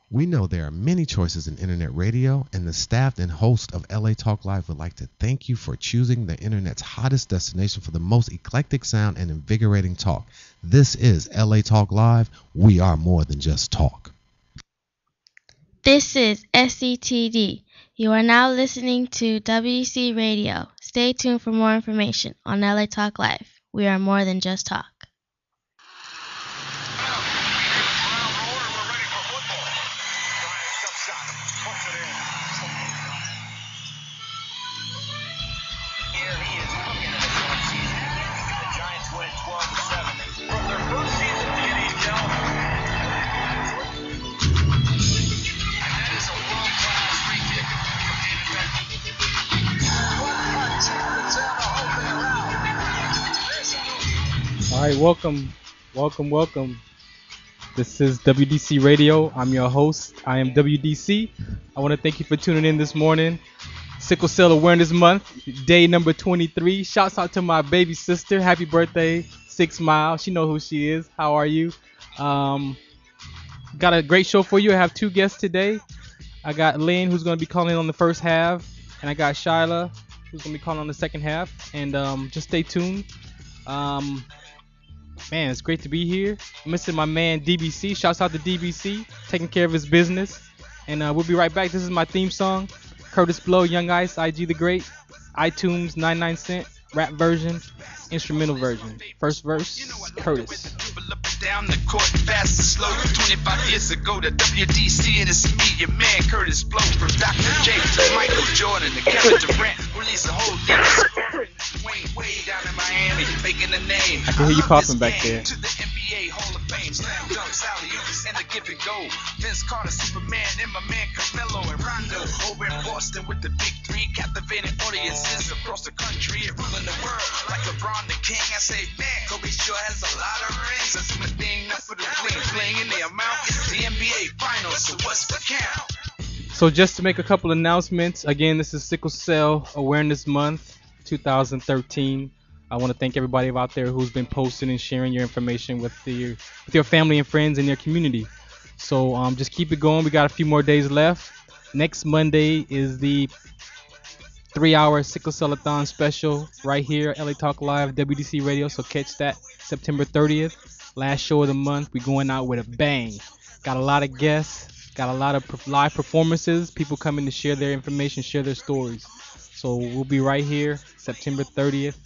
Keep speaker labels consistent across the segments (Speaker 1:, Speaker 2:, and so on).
Speaker 1: We know there are many choices in internet radio, and the staff and host of LA Talk Live would like to thank you for choosing the internet's hottest destination for the most eclectic sound and invigorating talk. This is LA Talk Live. We are more than just talk.
Speaker 2: This is SCTD. You are now listening to WDC Radio. Stay tuned for more information on LA Talk Live. We are more than just talk.
Speaker 3: All right, welcome. This is WDC Radio. I'm your host. I am WDC. I want to thank you for tuning in this morning. Sickle Cell Awareness Month, day number 23. Shouts out to my baby sister. Happy birthday, 6 Mile. She know who she is. How are you? Got a great show for you. I have two guests today. I got Lynn, who's going to be calling on the first half, and I got Shyala, who's going to be calling on the second half. And just stay tuned. Man, it's great to be here. I'm missing my man DBC. Shouts out to DBC, taking care of his business. And we'll be right back. This is my theme song. Curtis Blow, Young Ice, IG the Great. iTunes, 99cent. Rap version, instrumental version. First verse, Curtis.
Speaker 4: Down the court fast and slow. 25 years ago to WDC, and it's me, your man Curtis Blow, from Dr. J to Michael Jordan to Kevin Durant. Release a whole thing. Way down in Miami, making a name.
Speaker 3: I can hear you coughing back there.
Speaker 4: To the NBA Hall of Fame, slam dunks, alley-oops, and the give and go. Vince Carter, Superman, and my man Carmelo and Rondo over in Boston with the big three, captivating audiences across the country and ruling the world like LeBron the King. I say, man, Kobe sure has a lot of rings. I do my thing, not for the bling in the amount. It's the NBA Finals, so what's the count?
Speaker 3: So just to make a couple announcements, again, this is Sickle Cell Awareness Month 2013. I want to thank everybody out there who's been posting and sharing your information with your family and friends in your community. So just keep it going. We got a few more days left. Next Monday is the 3-hour Sickle Cell-a-thon special right here at LA Talk Live, WDC Radio. So catch that September 30th, last show of the month. We're going out with a bang. Got a lot of guests, got a lot of live performances, people coming to share their information, share their stories. So we'll be right here September 30th,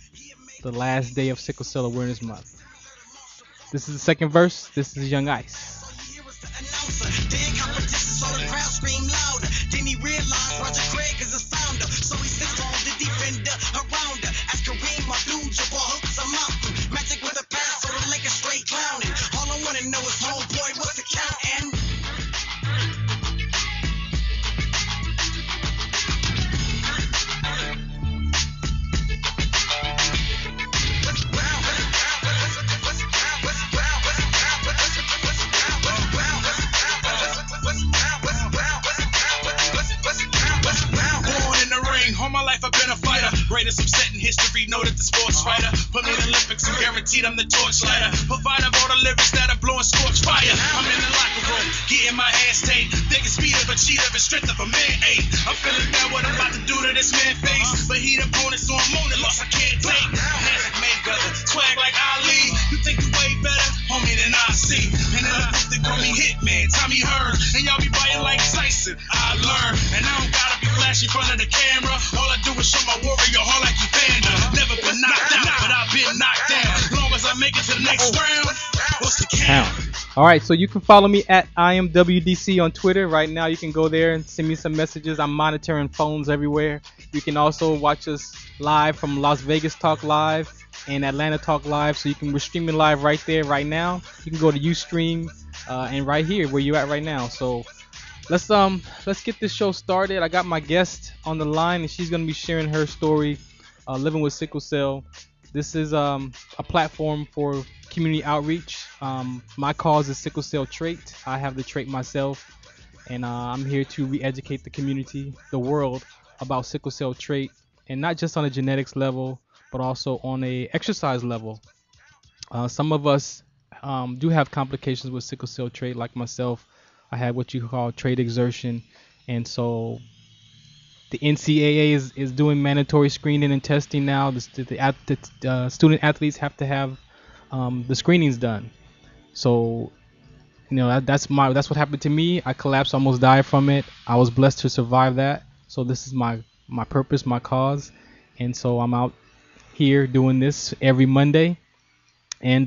Speaker 3: the last day of Sickle Cell Awareness Month. This is the second verse. This is Young Ice.
Speaker 4: Greatest upset in history, know that the sports writer put me in the Olympics and guaranteed I'm the torchlighter. Provider of all the lyrics that are blowing scorch fire. I'm in the locker room, getting my hands taped. Thinking speed of a cheetah and strength of a man eight. I'm feeling bad what I'm about to do to this man face. But he the opponent, so I'm on the loss I can't take. Hands like Mayweather, swag like Ali. You think you way better, homie, than I see. And then I think they call me Hitman, Tommy Hearn. And y'all be biting like Tyson, I learn. And I don't gotta be flashy in front of the camera. All I do is show my warrior heart like Evander. Never been knocked out, but I've been knocked down. As long as I make it to the next round, what's the count?
Speaker 3: All right, so you can follow me at IamWDC on Twitter. Right now, you can go there and send me some messages. I'm monitoring phones everywhere. You can also watch us live from Las Vegas Talk Live and Atlanta Talk Live. So we're streaming live right there, right now. You can go to Ustream and right here where you're at right now. So let's get this show started. I got my guest on the line, and she's gonna be sharing her story, living with sickle cell. This is a platform for community outreach. My cause is sickle cell trait. I have the trait myself, and I'm here to re-educate the community, the world, about sickle cell trait, and not just on a genetics level, but also on a exercise level. Some of us do have complications with sickle cell trait, like myself. I had what you call trade exertion, and so the NCAA is doing mandatory screening and testing now. The student athletes have to have the screenings done. So that's what happened to me. I collapsed, almost died from it. I was blessed to survive that. So this is my purpose, my cause, and so I'm out here doing this every Monday. And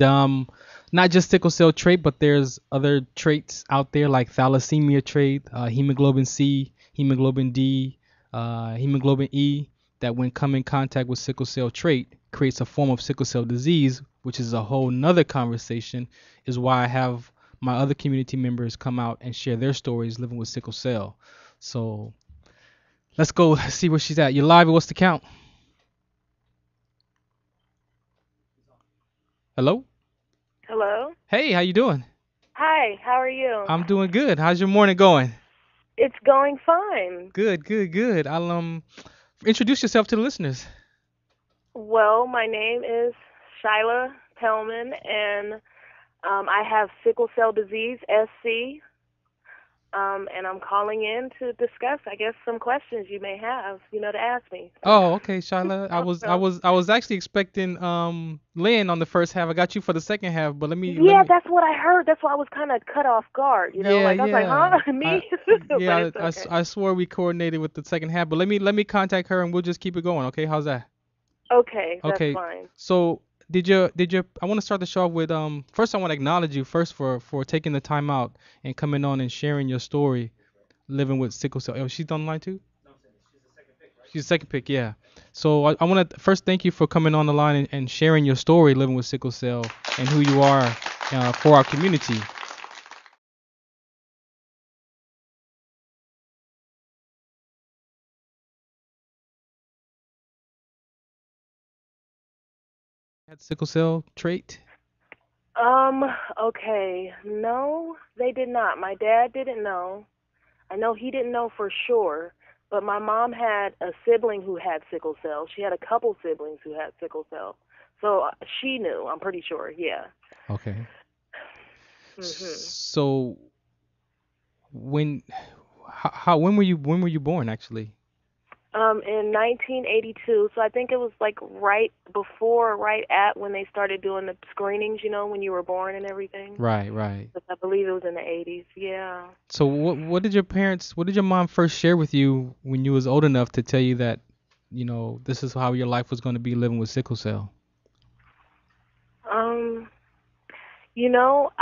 Speaker 3: not just sickle cell trait, but there's other traits out there like thalassemia trait, hemoglobin C, hemoglobin D, hemoglobin E, that when come in contact with sickle cell trait creates a form of sickle cell disease, which is a whole nother conversation, is why I have my other community members come out and share their stories living with sickle cell. So let's go see where she's at. You're live. What's the count? Hello?
Speaker 5: Hello?
Speaker 3: Hey, how you doing?
Speaker 5: Hi, how are you?
Speaker 3: I'm doing good. How's your morning going?
Speaker 5: It's going fine.
Speaker 3: Good. I'll introduce yourself to the listeners.
Speaker 5: Well, my name is Shyala and I have sickle cell disease, SC, and I'm calling in to discuss, I guess, some questions you may have, to ask me.
Speaker 3: Oh, okay, Shyla. I was actually expecting Lynn on the first half. I got you for the second half, but let me.
Speaker 5: That's what I heard. That's why I was kind of cut off guard. I was like, huh, me?
Speaker 3: I swore we coordinated with the second half, but let me contact her and we'll just keep it going. Okay, how's that?
Speaker 5: Okay, that's fine.
Speaker 3: So did you? I want to start the show off with first I want to acknowledge you first for taking the time out and coming on and sharing your story, living with sickle cell. Oh, she's on the line too? No, she's the second pick, right? She's the second pick, yeah. So I want to first thank you for coming on the line and sharing your story living with sickle cell and who you are for our community. Had sickle cell trait?
Speaker 5: Okay. No, they did not. My dad didn't know. I know he didn't know for sure, but my mom had a sibling who had sickle cell. She had a couple siblings who had sickle cell. So she knew, I'm pretty sure, yeah.
Speaker 3: Okay.
Speaker 5: Mhm.
Speaker 3: So when were you born actually?
Speaker 5: In 1982, so I think it was like right at when they started doing the screenings, when you were born and everything.
Speaker 3: Right.
Speaker 5: But I believe it was in the 80s, yeah.
Speaker 3: So what did your mom first share with you when you was old enough to tell you that, this is how your life was going to be living with sickle cell?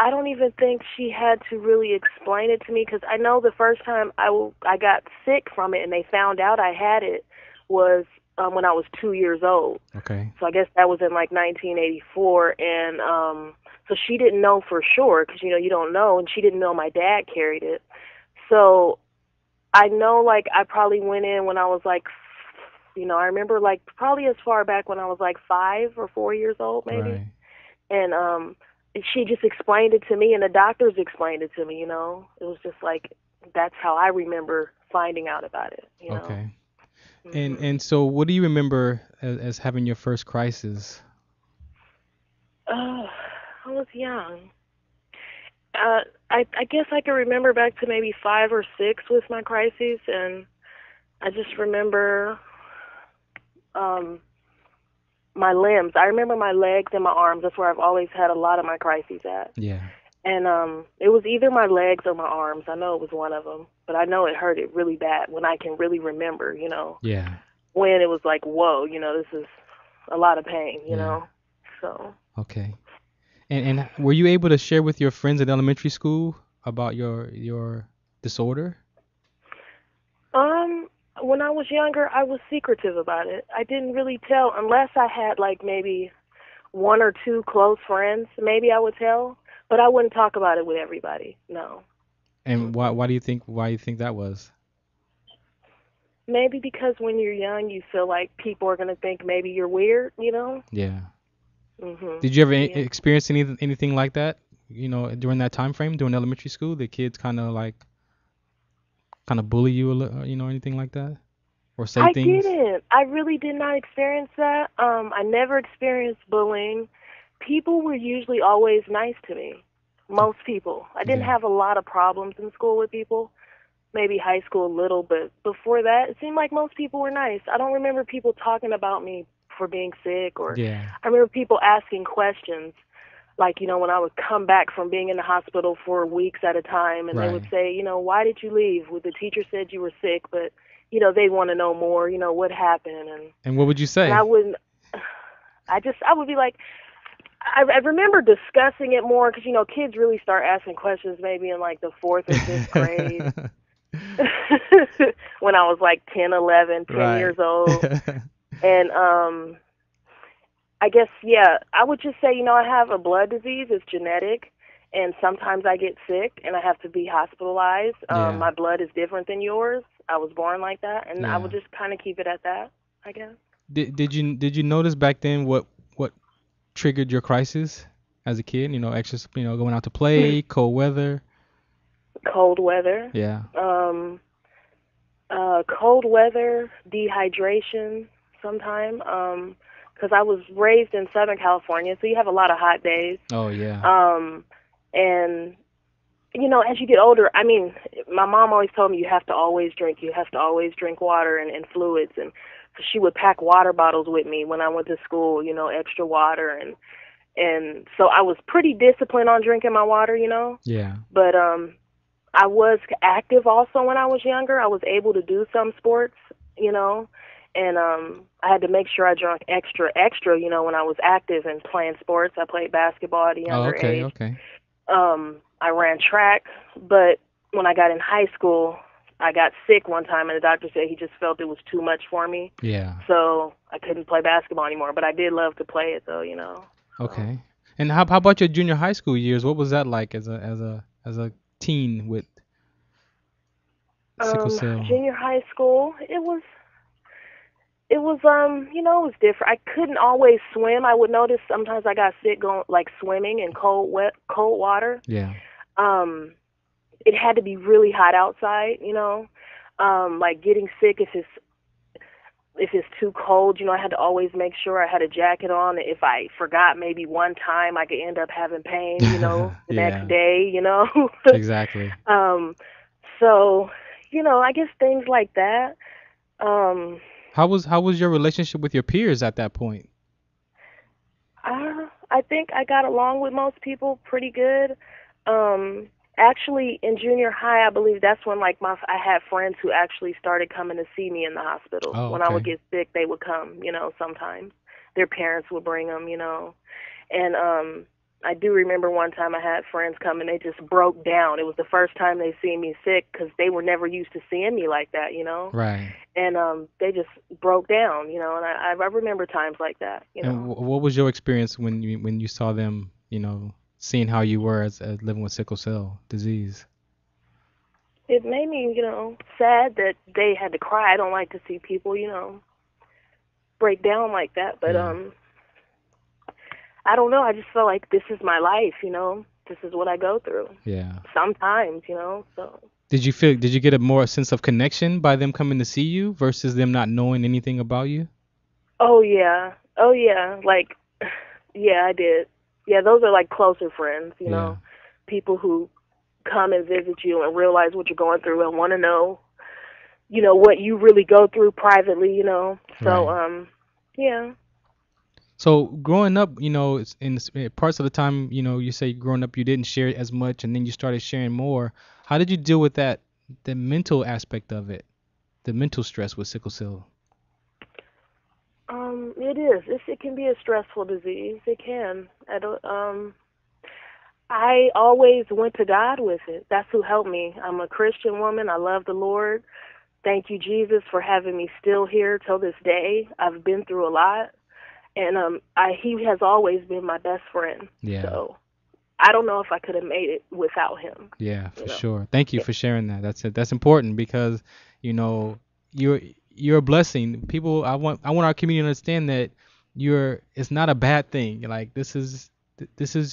Speaker 5: I don't even think she had to really explain it to me, because I know the first time I got sick from it and they found out I had it was when I was 2 years old.
Speaker 3: Okay.
Speaker 5: So I guess that was in like 1984, and so she didn't know for sure, because you don't know, and she didn't know my dad carried it. So I know like I probably went in when I was like, I remember like probably as far back when I was like 5 or 4 years old maybe.
Speaker 3: Right.
Speaker 5: And she just explained it to me, and the doctors explained it to me, It was just like, that's how I remember finding out about it,
Speaker 3: Okay.
Speaker 5: Mm-hmm.
Speaker 3: And so what do you remember as having your first crisis?
Speaker 5: I was young. I guess I can remember back to maybe 5 or 6 with my crises, and I just remember my limbs. I remember my legs and my arms. That's where I've always had a lot of my crises at.
Speaker 3: Yeah.
Speaker 5: And it was either my legs or my arms. I know it was one of them, but I know it hurt it really bad when I can really remember,
Speaker 3: Yeah.
Speaker 5: when it was like, whoa, this is a lot of pain, So.
Speaker 3: Okay. And were you able to share with your friends at elementary school about your disorder?
Speaker 5: When I was younger, I was secretive about it. I didn't really tell unless I had like maybe 1 or 2 close friends. Maybe I would tell, but I wouldn't talk about it with everybody. No.
Speaker 3: And why do you think that was?
Speaker 5: Maybe because when you're young, you feel like people are gonna think maybe you're weird.
Speaker 3: Yeah.
Speaker 5: Mhm.
Speaker 3: Did you ever experience anything like that? During that time frame, during elementary school, the kids kind of bully you a little, anything like that, or say things?
Speaker 5: I didn't. I really did not experience that. I never experienced bullying. People were usually always nice to me most people. I didn't have a lot of problems in school with people. Maybe high school a little, but before that, it seemed like most people were nice. I don't remember people talking about me for being sick, or I remember people asking questions. Like, you know, when I would come back from being in the hospital for weeks at a time, and they would say, you know, why did you leave? Well, the teacher said you were sick, but, you know, they want to know more, you know, what happened.
Speaker 3: And what would you say?
Speaker 5: And I would be like, I remember discussing it more because, you know, kids really start asking questions maybe in like the 4th or 5th grade. When I was like 10, 11, 10 years old. And I guess, I would just say, you know, I have a blood disease. It's genetic. And sometimes I get sick and I have to be hospitalized. My blood is different than yours. I was born like that. And I would just kind of keep it at that, I guess. Did
Speaker 3: you notice back then what triggered your crisis as a kid? You know, going out to play, cold weather.
Speaker 5: Cold weather.
Speaker 3: Yeah.
Speaker 5: Cold weather, dehydration sometime. Because I was raised in Southern California, so you have a lot of hot days.
Speaker 3: Oh, yeah.
Speaker 5: And, you know, as you get older, I mean, my mom always told me you have to always drink water and fluids. And so she would pack water bottles with me when I went to school, you know, extra water. And so I was pretty disciplined on drinking my water, you know. Yeah. But I was active also when I was younger. I was able to do some sports, you know. And I had to make sure I drank extra, you know, when I was active and playing sports. I played basketball at a younger age. Okay. I ran track, but when I got in high school, I got sick one time, and the doctor said he just felt it was too much for me. Yeah. So I couldn't play basketball anymore, but I did love to play it, though, you know.
Speaker 3: Okay. And how about your junior high school years? What was that like as a teen with sickle cell?
Speaker 5: Junior high school, it was you know, it was different. I couldn't always swim. I would notice sometimes I got sick going like swimming in cold water. Yeah. It had to be really hot outside, you know. Like getting sick if it's too cold, you know, I had to always make sure I had a jacket on. If I forgot maybe one time, I could end up having pain, you know, the next day, you know.
Speaker 3: Exactly.
Speaker 5: So, you know, I guess things like that.
Speaker 3: How was your relationship with your peers at that point?
Speaker 5: I think I got along with most people pretty good. Actually, in junior high, I believe that's when I had friends who actually started coming to see me in the hospital. Oh, okay. When I would get sick, they would come, you know, sometimes. Their parents would bring them, you know. And I do remember one time I had friends come and they just broke down. It was the first time they seen me sick because they were never used to seeing me like that, you know. Right. And they just broke down, you know, and I remember times like that, you know.
Speaker 3: And what was your experience when you saw them, you know, seeing how you were as living with sickle cell disease?
Speaker 5: It made me, you know, sad that they had to cry. I don't like to see people, you know, break down like that. But I don't know. I just felt like this is my life, you know. This is what I go through. Yeah. Sometimes, you know. So.
Speaker 3: Did you get a more sense of connection by them coming to see you versus them not knowing anything about you?
Speaker 5: Oh yeah. Like, yeah, I did. Yeah, those are like closer friends, you know, people who come and visit you and realize what you're going through and want to know, you know, what you really go through privately, you know. So, yeah.
Speaker 3: So growing up, you know, in parts of the time, you know, you say growing up you didn't share as much and then you started sharing more. How did you deal with that, the mental aspect of it, the mental stress with sickle cell?
Speaker 5: It is. It can be a stressful disease. It can. I always went to God with it. That's who helped me. I'm a Christian woman. I love the Lord. Thank you, Jesus, for having me still here till this day. I've been through a lot. And he has always been my best friend. Yeah. So I don't know if I could have made it without him.
Speaker 3: Yeah, for sure. Thank you for sharing that. That's important because, you know, you're a blessing. People, I want our community to understand that it's not a bad thing. Like this is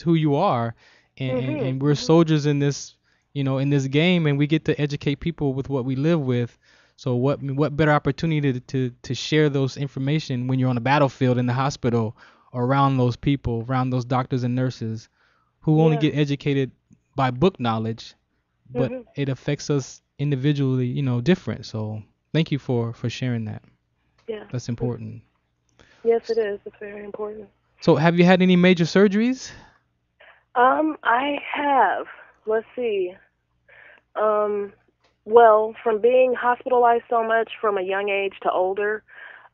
Speaker 3: who you are, and we're soldiers in this, you know, in this game, and we get to educate people with what we live with. So what better opportunity to share those information when you're on the battlefield in the hospital or around those people, around those doctors and nurses who only get educated by book knowledge, but
Speaker 5: Mhm.
Speaker 3: it affects us individually, different. So thank you for sharing that.
Speaker 5: Yeah.
Speaker 3: That's important.
Speaker 5: Yes, it is. It's very important.
Speaker 3: So have you had any major surgeries?
Speaker 5: I have. Let's see. Well, from being hospitalized so much from a young age to older,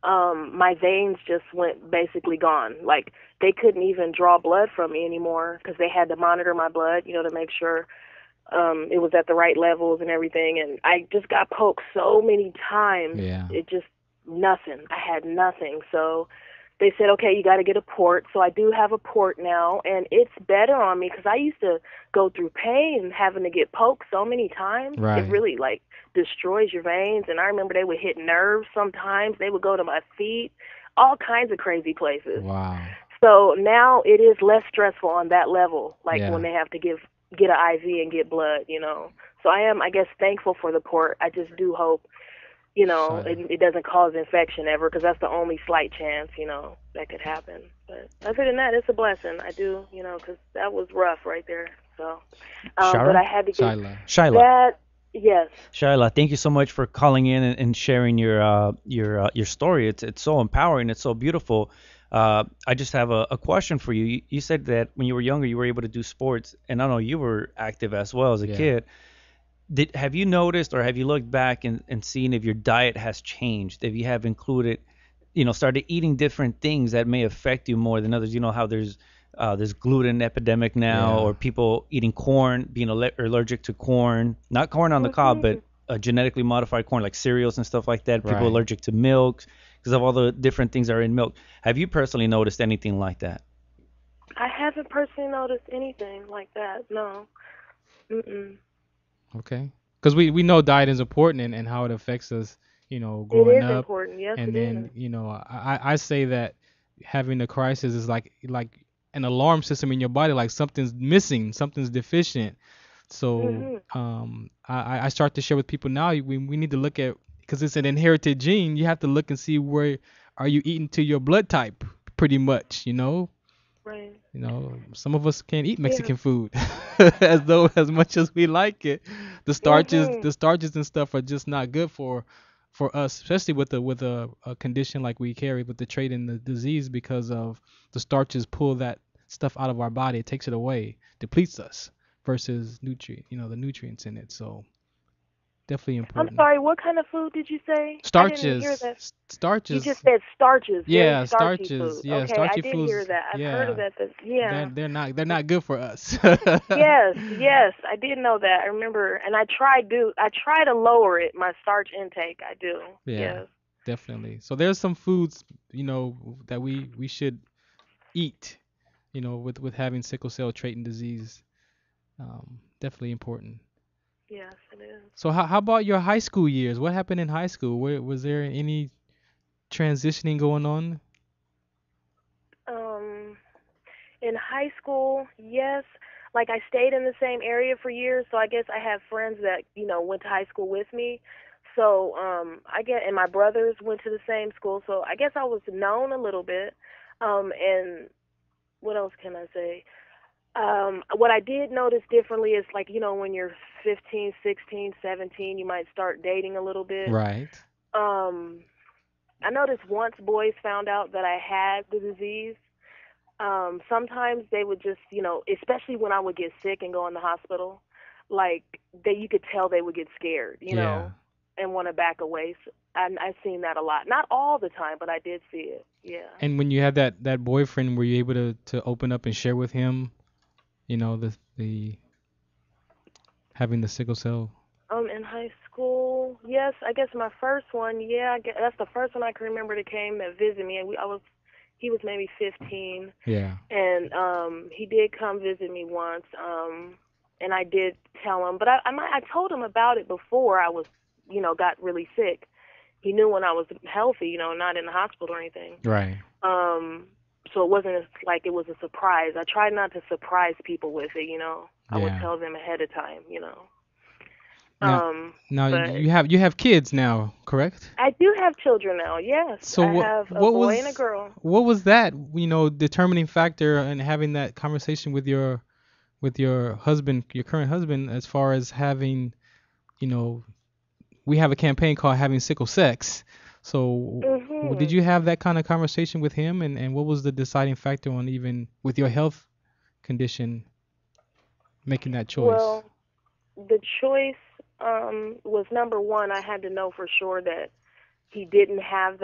Speaker 5: my veins just went basically gone. Like they couldn't even draw blood from me anymore because they had to monitor my blood, to make sure it was at the right levels and everything. And I just got poked so many times.
Speaker 3: Yeah.
Speaker 5: It just nothing. I had nothing. So they said, okay, you got to get a port. So I do have a port now, and it's better on me because I used to go through pain having to get poked so many times.
Speaker 3: Right.
Speaker 5: It really destroys your veins. And I remember they would hit nerves sometimes. They would go to my feet, all kinds of crazy places.
Speaker 3: Wow.
Speaker 5: So now it is less stressful on that level,
Speaker 3: Yeah.
Speaker 5: when they have to get an IV and get blood, So I am, I guess, thankful for the port. I just do hope it doesn't cause infection ever, because that's the only slight chance, that could happen. But other than that, it's a blessing. I do, because that was rough right there. So, but I had to get
Speaker 6: Shyla.
Speaker 5: that. Yes.
Speaker 6: Shyla, thank you so much for calling in and sharing your story. It's so empowering. It's so beautiful. I just have a question for you. You said that when you were younger, you were able to do sports, and I know you were active as well as a kid. Have you noticed, or have you looked back and seen if your diet has changed? If you have included, started eating different things that may affect you more than others? You know how there's this gluten epidemic now, or people eating corn, being allergic to corn, not corn on the cob, but genetically modified corn, like cereals and stuff like that. People allergic to milk because of all the different things that are in milk. Have you personally noticed anything like that?
Speaker 5: I haven't personally noticed anything like that. No. Mm-mm.
Speaker 3: Okay. Because we know diet is important and how it affects us, growing
Speaker 5: It is
Speaker 3: up.
Speaker 5: important. Yes,
Speaker 3: And
Speaker 5: it
Speaker 3: then,
Speaker 5: is.
Speaker 3: I say that having a crisis is like an alarm system in your body, like something's missing, something's deficient. So I start to share with people now, we need to look at, because it's an inherited gene, you have to look and see where are you eating to your blood type, pretty much,
Speaker 5: Right.
Speaker 3: Some of us can't eat Mexican food as much as we like it. The starches and stuff are just not good for us, especially with a condition like we carry with the trait and the disease, because of the starches pull that stuff out of our body. It takes it away, depletes us, versus the nutrients in it. So definitely important.
Speaker 5: I'm sorry, what kind of food did you say?
Speaker 3: Starches.
Speaker 5: I didn't hear that.
Speaker 3: Starches.
Speaker 5: You just said starches.
Speaker 3: Yeah,
Speaker 5: starchy
Speaker 3: starches.
Speaker 5: Food.
Speaker 3: Yeah,
Speaker 5: okay,
Speaker 3: starchy
Speaker 5: I did
Speaker 3: foods.
Speaker 5: hear that. I've heard of that. Yeah.
Speaker 3: They're not good for us.
Speaker 5: Yes, I did know that. I remember, and I try to lower it, my starch intake. I do.
Speaker 3: Yeah,
Speaker 5: yes.
Speaker 3: Definitely. So there's some foods, that we should eat, with having sickle cell trait and disease. Definitely important.
Speaker 5: Yes, it is.
Speaker 3: So how about your high school years? What happened in high school? Was there any transitioning going on?
Speaker 5: In high school, yes. Like I stayed in the same area for years, so I guess I have friends that, went to high school with me. So, and my brothers went to the same school, so I guess I was known a little bit. And what else can I say? What I did notice differently is, like, when you're 15, 16, 17, you might start dating a little bit.
Speaker 3: Right.
Speaker 5: I noticed once boys found out that I had the disease, sometimes they would just, especially when I would get sick and go in the hospital, like, you could tell they would get scared, and want to back away. So I've seen that a lot. Not all the time, but I did see it. Yeah.
Speaker 3: And when you had that boyfriend, were you able to open up and share with him, the having the sickle cell?
Speaker 5: In high school, yes. I guess my first one, that's the first one I can remember that came that visited me. And he was maybe 15.
Speaker 3: Yeah.
Speaker 5: And he did come visit me once. And I did tell him, but I told him about it before I was, got really sick. He knew when I was healthy, not in the hospital or anything.
Speaker 3: Right.
Speaker 5: So it wasn't like it was a surprise. I tried not to surprise people with it, I would tell them ahead of time,
Speaker 3: Now you have kids now, correct?
Speaker 5: I do have children now, yes.
Speaker 3: So
Speaker 5: I have a boy and a girl.
Speaker 3: What was that, determining factor in having that conversation with your with your husband, your current husband, as far as having, you know, we have a campaign called Having Sickle Sex. So did you have that kind of conversation with him, and what was the deciding factor on, even with your health condition, making that choice?
Speaker 5: Well, the choice was, number one, I had to know for sure that he didn't have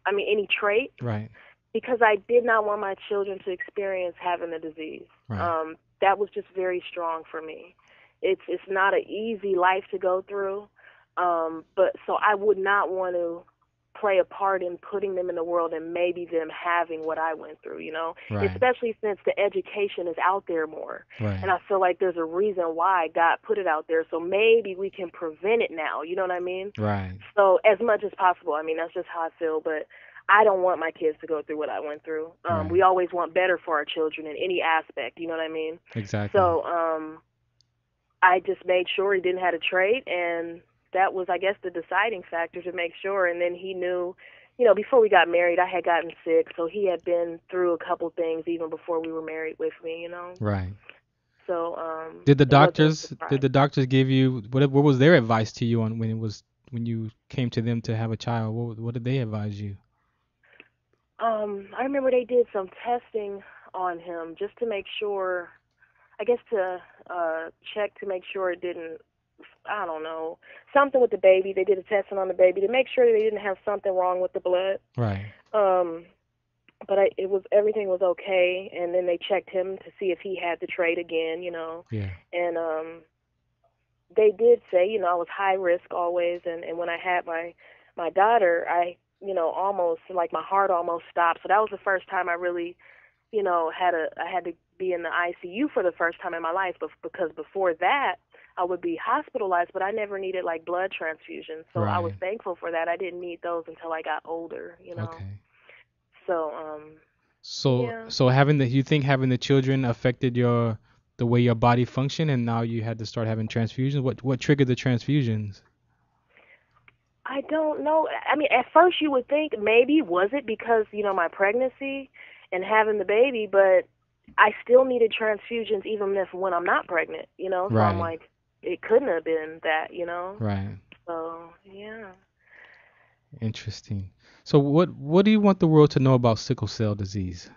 Speaker 5: any trait.
Speaker 3: Right.
Speaker 5: Because I did not want my children to experience having the disease.
Speaker 3: Right.
Speaker 5: That was just very strong for me. It's not an easy life to go through, but so I would not want to play a part in putting them in the world and maybe them having what I went through,
Speaker 3: Right.
Speaker 5: especially since the education is out there more.
Speaker 3: Right.
Speaker 5: And I feel like there's a reason why God put it out there, so maybe we can prevent it now, you know what I mean?
Speaker 3: Right.
Speaker 5: So as much as possible, that's just how I feel, but I don't want my kids to go through what I went through.
Speaker 3: Right.
Speaker 5: We always want better for our children in any aspect, you know what I mean?
Speaker 3: Exactly.
Speaker 5: So I just made sure he didn't have a trait, and that was, I guess, the deciding factor to make sure. And then he knew, before we got married, I had gotten sick, so he had been through a couple things even before we were married with me,
Speaker 3: Right.
Speaker 5: So
Speaker 3: did the doctors give you what was their advice to you on when you came to them to have a child? What did they advise you?
Speaker 5: I remember they did some testing on him just to make sure, I guess to check to make sure it didn't, I don't know, something with the baby. They did a testing on the baby to make sure that they didn't have something wrong with the blood.
Speaker 3: Right.
Speaker 5: But everything was okay, and then they checked him to see if he had the trait again,
Speaker 3: Yeah.
Speaker 5: And they did say, I was high risk always, and when I had my daughter, I almost, like, my heart almost stopped. So that was the first time I really, I had to be in the ICU for the first time in my life. But because before that, I would be hospitalized, but I never needed, like, blood transfusions. So I was thankful for that. I didn't need those until I got older, Okay. So,
Speaker 3: So you think having the children affected the way your body functioned, and now you had to start having transfusions? What triggered the transfusions?
Speaker 5: I don't know. At first you would think maybe was it because, my pregnancy and having the baby, but I still needed transfusions even when I'm not pregnant, So
Speaker 3: Right.
Speaker 5: I'm like, it couldn't have been that,
Speaker 3: Right.
Speaker 5: So, yeah.
Speaker 3: Interesting. So what do you want the world to know about sickle cell disease?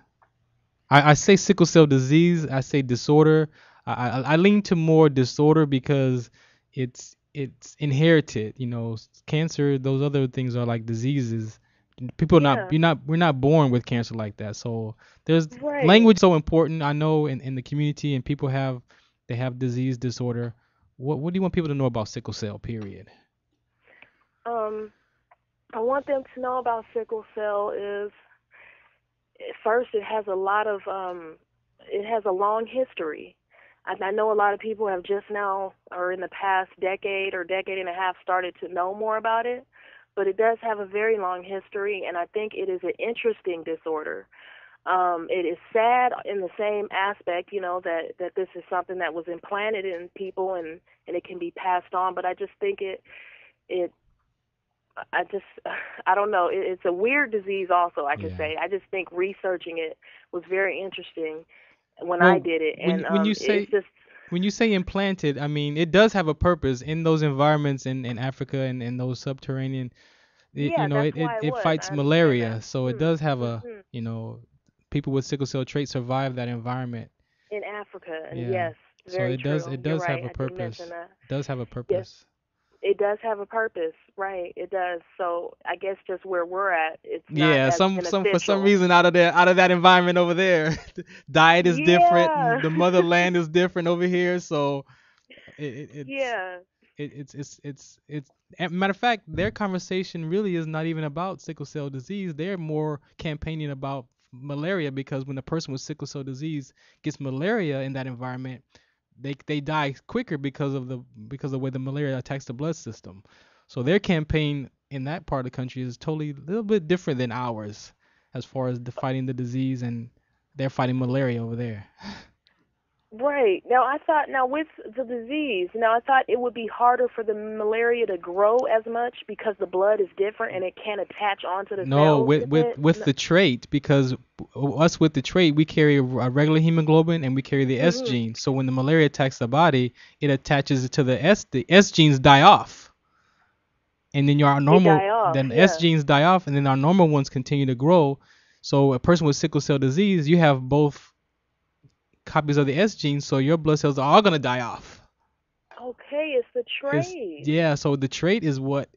Speaker 3: I say sickle cell disease, I say disorder. I lean to more disorder because it's inherited. Cancer, those other things are like diseases. People we're not born with cancer like that. So there's language so important. I know in the community, and people have disease disorder. What do you want people to know about sickle cell, period?
Speaker 5: I want them to know about sickle cell is, first, it has a lot of, it has a long history. I know a lot of people have just now, or in the past decade or decade and a half, started to know more about it, but it does have a very long history, and I think it is an interesting disorder. It is sad in the same aspect, that this is something that was implanted in people and it can be passed on, but I just think I don't know. It's a weird disease also, I could say. I just think researching it was very interesting when I did it.
Speaker 3: When you say implanted, it does have a purpose in those environments in Africa and in those subterranean. It fights malaria, so it does have a, people with sickle cell trait survive that environment.
Speaker 5: In Africa, and yes, very true.
Speaker 3: So it does have a purpose. It does have a purpose.
Speaker 5: Yes. It does have a purpose, right? It does. So I guess just where we're at, it's not as beneficial.
Speaker 3: For some reason out of that environment over there, diet is different. The motherland is different over here. So it's matter of fact, their conversation really is not even about sickle cell disease. They're more campaigning about malaria, because when a person with sickle cell disease gets malaria in that environment, they die quicker because of the way the malaria attacks the blood system. So their campaign in that part of the country is totally a little bit different than ours as far as fighting the disease, and they're fighting malaria over there.
Speaker 5: Right. Now with the disease, I thought it would be harder for the malaria to grow as much because the blood is different and it can't attach onto the
Speaker 3: No,
Speaker 5: cells.
Speaker 3: with the trait, because us with the trait, we carry a regular hemoglobin and we carry the S
Speaker 5: Mhm.
Speaker 3: gene. So when the malaria attacks the body, it attaches to the S. The S genes die off, and then
Speaker 5: They die off.
Speaker 3: then S
Speaker 5: Yeah.
Speaker 3: genes die off, and then our normal ones continue to grow. So a person with sickle cell disease, you have both copies of the S gene, so your blood cells are all gonna die off.
Speaker 5: Okay, it's the trait.
Speaker 3: Yeah, so the trait is what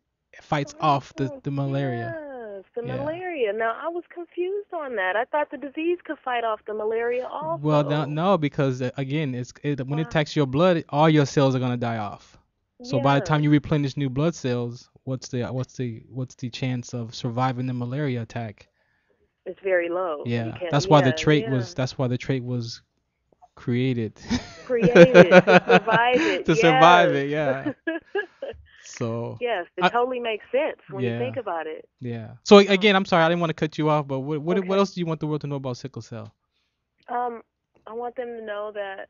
Speaker 3: fights off the malaria.
Speaker 5: Yes, the
Speaker 3: Yeah.
Speaker 5: malaria. Now I was confused on that. I thought the disease could fight off the malaria also.
Speaker 3: Well, no, because again, when it attacks your blood, all your cells are gonna die off. So by the time you replenish new blood cells, what's the chance of surviving the malaria attack?
Speaker 5: It's very low.
Speaker 3: Yeah, that's why the trait was created.
Speaker 5: Created to survive it.
Speaker 3: To survive it, yeah. So
Speaker 5: yes, it totally makes sense when you think about it.
Speaker 3: Yeah. So again, I'm sorry, I didn't want to cut you off, but what else do you want the world to know about sickle cell?
Speaker 5: I want them to know that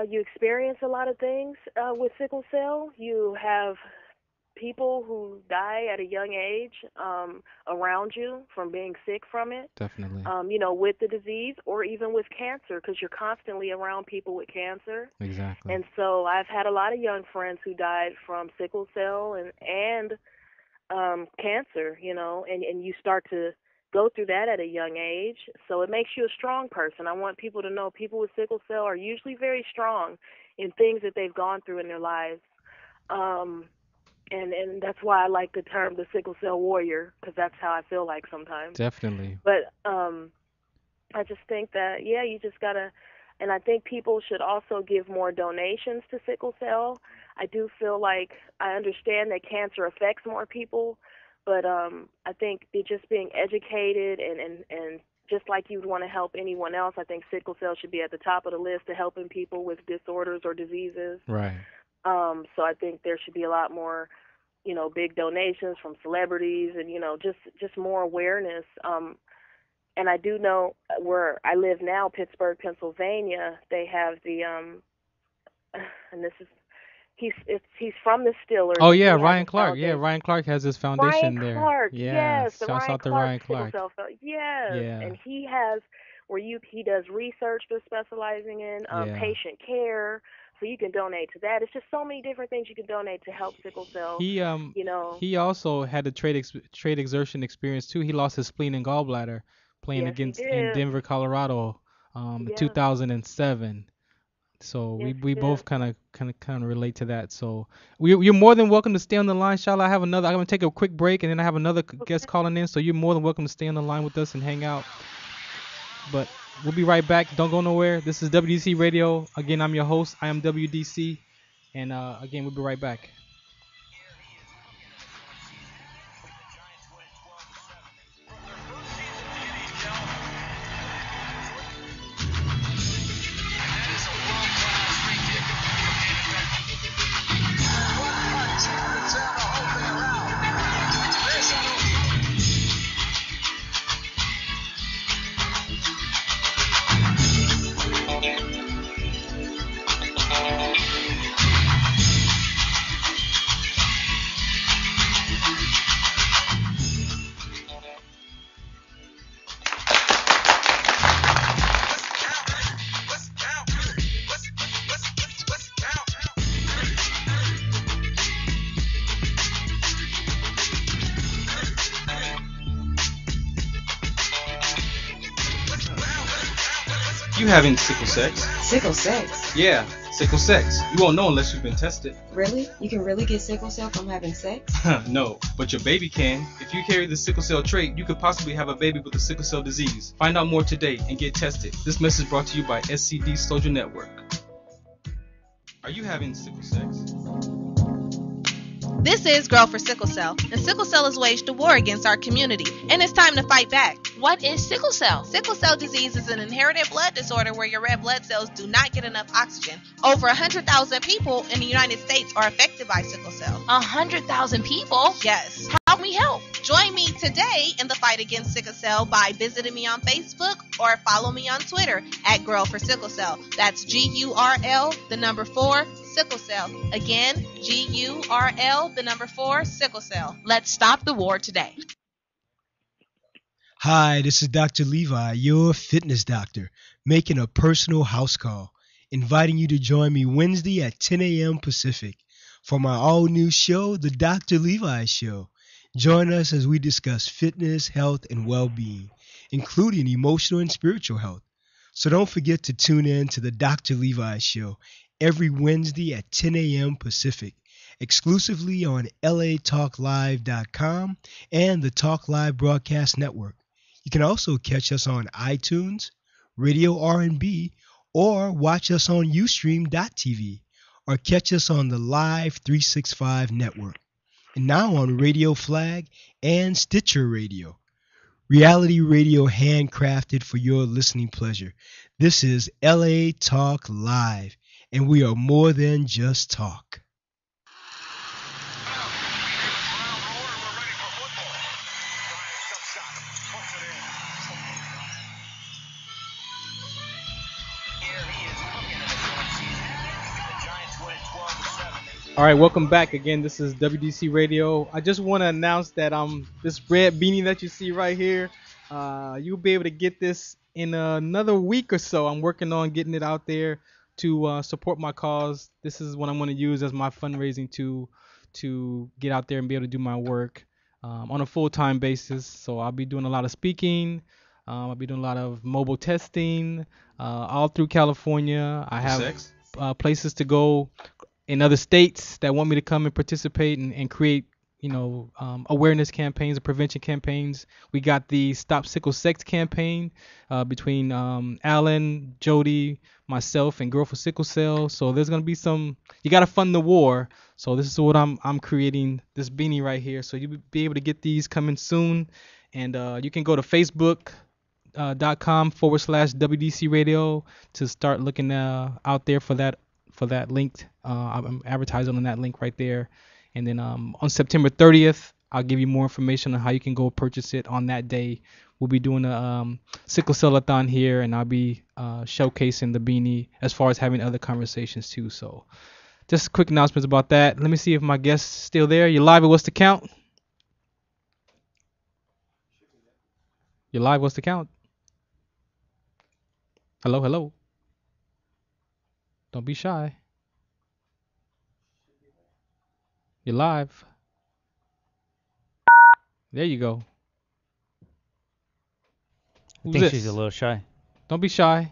Speaker 5: you experience a lot of things with sickle cell. You have people who die at a young age around you from being sick from it.
Speaker 3: Definitely.
Speaker 5: With the disease or even with cancer, because you're constantly around people with cancer.
Speaker 3: Exactly.
Speaker 5: And so I've had a lot of young friends who died from sickle cell and cancer, and you start to go through that at a young age. So it makes you a strong person. I want people to know people with sickle cell are usually very strong in things that they've gone through in their lives. And that's why I like the term the sickle cell warrior, because that's how I feel like sometimes.
Speaker 3: Definitely.
Speaker 5: But I just think that, you just got to, and I think people should also give more donations to sickle cell. I do feel like I understand that cancer affects more people, but I think it just being educated and just like you'd want to help anyone else, I think sickle cell should be at the top of the list to helping people with disorders or diseases.
Speaker 3: Right.
Speaker 5: So I think there should be a lot more, big donations from celebrities and, just more awareness. And I do know where I live now, Pittsburgh, Pennsylvania, they have the, and this is, he's from the Steelers.
Speaker 3: Oh yeah, Ryan Clark. Yeah, Ryan Clark has his foundation there.
Speaker 5: Ryan Clark,
Speaker 3: yeah.
Speaker 5: Yes.
Speaker 3: Shouts out to Ryan Clark.
Speaker 5: Yes.
Speaker 3: Yeah.
Speaker 5: And he has he does research they're specializing in, patient care. So you can donate to that. It's just so many different things you can donate to help sickle cell.
Speaker 3: He also had a trade exertion experience too. He lost his spleen and gallbladder playing in Denver, Colorado, in 2007. So we both kind of relate to that. So you're more than welcome to stay on the line, Shyala. I'm gonna take a quick break and then I have another guest calling in. So you're more than welcome to stay on the line with us and hang out. But we'll be right back. Don't go nowhere. This is WDC Radio. Again, I'm your host. I am WDC. And again, we'll be right back. You having sickle sex?
Speaker 7: Sickle sex?
Speaker 3: Yeah, sickle sex. You won't know unless you've been tested.
Speaker 7: Really? You can really get sickle cell from having sex?
Speaker 3: No, but your baby can. If you carry the sickle cell trait, you could possibly have a baby with the sickle cell disease. Find out more today and get tested. This message brought to you by SCD Soldier Network. Are you having sickle sex?
Speaker 8: This is Girl for Sickle Cell, and sickle cell has waged a war against our community, and it's time to fight back.
Speaker 2: What is sickle cell?
Speaker 8: Sickle cell disease is an inherited blood disorder where your red blood cells do not get enough oxygen. Over 100,000 people in the United States are affected by sickle cell.
Speaker 2: 100,000 people?
Speaker 8: Yes.
Speaker 2: How can we help?
Speaker 8: Join me today in the fight against sickle cell by visiting me on Facebook or follow me on Twitter at Girl for Sickle Cell. That's GURL, the number 4, Sickle Cell. Again, GURL, the number 4, Sickle Cell. Let's stop the war today.
Speaker 9: Hi, this is Dr. Levi, your fitness doctor, making a personal house call, inviting you to join me Wednesday at 10 a.m. Pacific for my all-new show, The Dr. Levi Show. Join us as we discuss fitness, health, and well-being, including emotional and spiritual health. So don't forget to tune in to The Dr. Levi Show every Wednesday at 10 a.m. Pacific, exclusively on LaTalkLive.com and the Talk Live Broadcast Network. You can also catch us on iTunes, Radio R&B, or watch us on Ustream.tv, or catch us on the Live 365 network, and now on Radio Flag and Stitcher Radio. Reality radio handcrafted for your listening pleasure. This is LA Talk Live, and we are more than just talk.
Speaker 3: All right, welcome back again. This is WDC Radio. I just want to announce that this red beanie that you see right here, you'll be able to get this in another week or so. I'm working on getting it out there to support my cause. This is what I'm going to use as my fundraising to get out there and be able to do my work on a full-time basis. So I'll be doing a lot of speaking. I'll be doing a lot of mobile testing all through California. I have places to go in other states that want me to come and participate and create, awareness campaigns and prevention campaigns. We got the Stop Sickle Sex campaign between Alan, Jody, myself, and Girl for Sickle Cell. So there's gonna be you gotta fund the war. So this is what I'm creating, this beanie right here. So you'll be able to get these coming soon, and you can go to Facebook.com/WDC Radio to start looking out there for that link. I'm advertising on that link right there. And then on September 30th, I'll give you more information on how you can go purchase it on that day. We'll be doing a sickle cell-a-thon here, and I'll be showcasing the beanie as far as having other conversations too. So just quick announcements about that. Let me see if my guest's still there. You're live at What's the Count? You're live, What's the Count? Hello, hello. Don't be shy. You're live. There you go.
Speaker 6: I think she's a little shy.
Speaker 3: Don't be shy.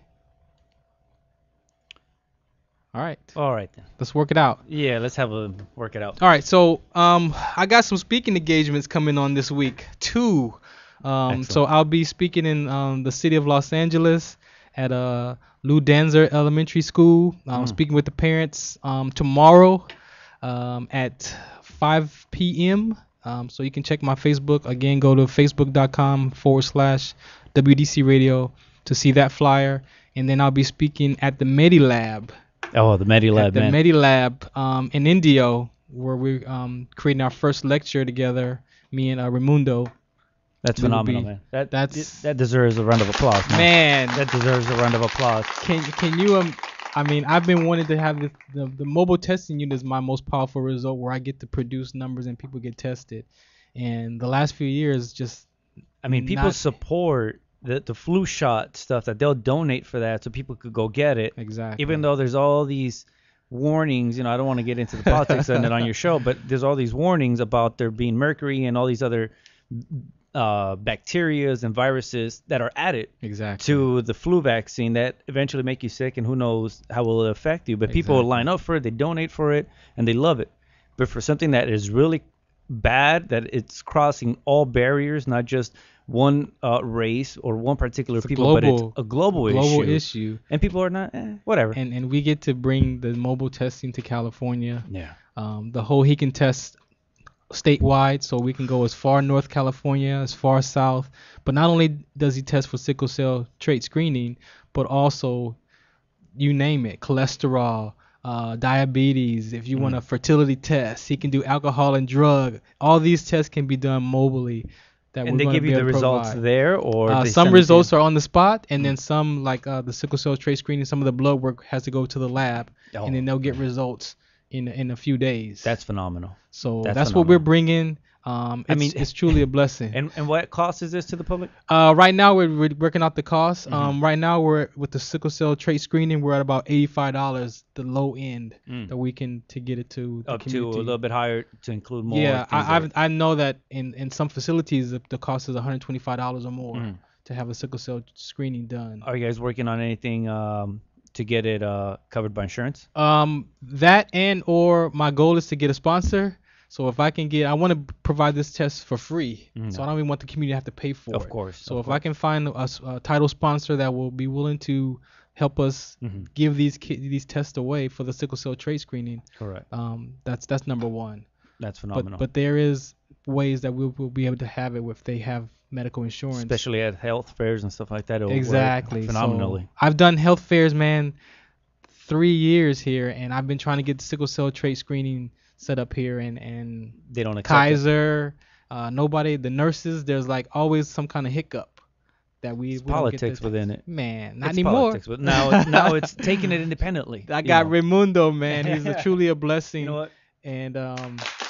Speaker 3: All right.
Speaker 6: All right then.
Speaker 3: Let's work it out.
Speaker 6: Yeah, let's work it out.
Speaker 3: All right. So I got some speaking engagements coming on this week too. So I'll be speaking in the city of Los Angeles at Lou Danzer Elementary School. Speaking with the parents tomorrow at 5 p.m. So you can check my Facebook. Again, go to facebook.com/WDC Radio to see that flyer. And then I'll be speaking at the Medilab.
Speaker 6: Oh, the Medilab,
Speaker 3: man. The Medilab in Indio, where we're creating our first lecture together, me and Raimundo.
Speaker 6: That's phenomenal, man. That deserves a round of applause, man. That deserves a round of applause.
Speaker 3: Can you I've been wanting to have the mobile testing unit is my most powerful result, where I get to produce numbers and people get tested. And the last few years,
Speaker 6: people support the flu shot stuff, that they'll donate for that so people could go get it.
Speaker 3: Exactly.
Speaker 6: Even though there's all these warnings, I don't want to get into the politics on it on your show, but there's all these warnings about there being mercury and all these other bacterias and viruses that are added to the flu vaccine that eventually make you sick, and who knows how will it affect you. But people line up for it, they donate for it, and they love it. But for something that is really bad, that it's crossing all barriers, not just one race or one particular people, but it's a global issue. And people are not, whatever.
Speaker 3: And we get to bring the mobile testing to California.
Speaker 6: Yeah.
Speaker 3: The whole he can test statewide, so we can go as far north California, as far south. But not only does he test for sickle cell trait screening, but also, you name it, cholesterol, diabetes, if you want a fertility test, he can do alcohol and drug. All these tests can be done mobilely.
Speaker 6: And they give you the results there, or
Speaker 3: some results are on the spot, and then some, like the sickle cell trait screening, some of the blood work has to go to the lab, and then they'll get results in a few days.
Speaker 6: That's phenomenal.
Speaker 3: So that's what we're bringing. It's truly a blessing.
Speaker 6: And what cost is this to the public?
Speaker 3: Right now we're working out the cost. Right now we're with the sickle cell trait screening. We're at about $85, the low end that we can to get it to the
Speaker 6: up
Speaker 3: community.
Speaker 6: To a little bit higher to include more.
Speaker 3: Yeah, I know that in some facilities the cost is $125 or more to have a sickle cell screening done.
Speaker 6: Are you guys working on anything to get it covered by insurance?
Speaker 3: That or my goal is to get a sponsor. So if I can I want to provide this test for free. So I don't even want the community to have to pay for it.
Speaker 6: Of course.
Speaker 3: So if I can find a title sponsor that will be willing to help us give these tests away for the sickle cell trait screening.
Speaker 6: Correct.
Speaker 3: That's number one.
Speaker 6: That's phenomenal.
Speaker 3: But there is ways that we'll be able to have it if they have medical insurance.
Speaker 6: Especially at health fairs and stuff like that.
Speaker 3: Exactly.
Speaker 6: Phenomenally.
Speaker 3: So I've done health fairs, man, 3 years here, and I've been trying to get sickle cell trait screening set up here, and
Speaker 6: they don't accept
Speaker 3: Kaiser, nobody, the nurses, there's like always some kind of hiccup that we
Speaker 6: politics
Speaker 3: don't get
Speaker 6: within it.
Speaker 3: Man, not
Speaker 6: it's
Speaker 3: anymore.
Speaker 6: Politics, but now it's taking it independently.
Speaker 3: I got Raimundo, man. He's truly a blessing.
Speaker 6: You know what?
Speaker 3: And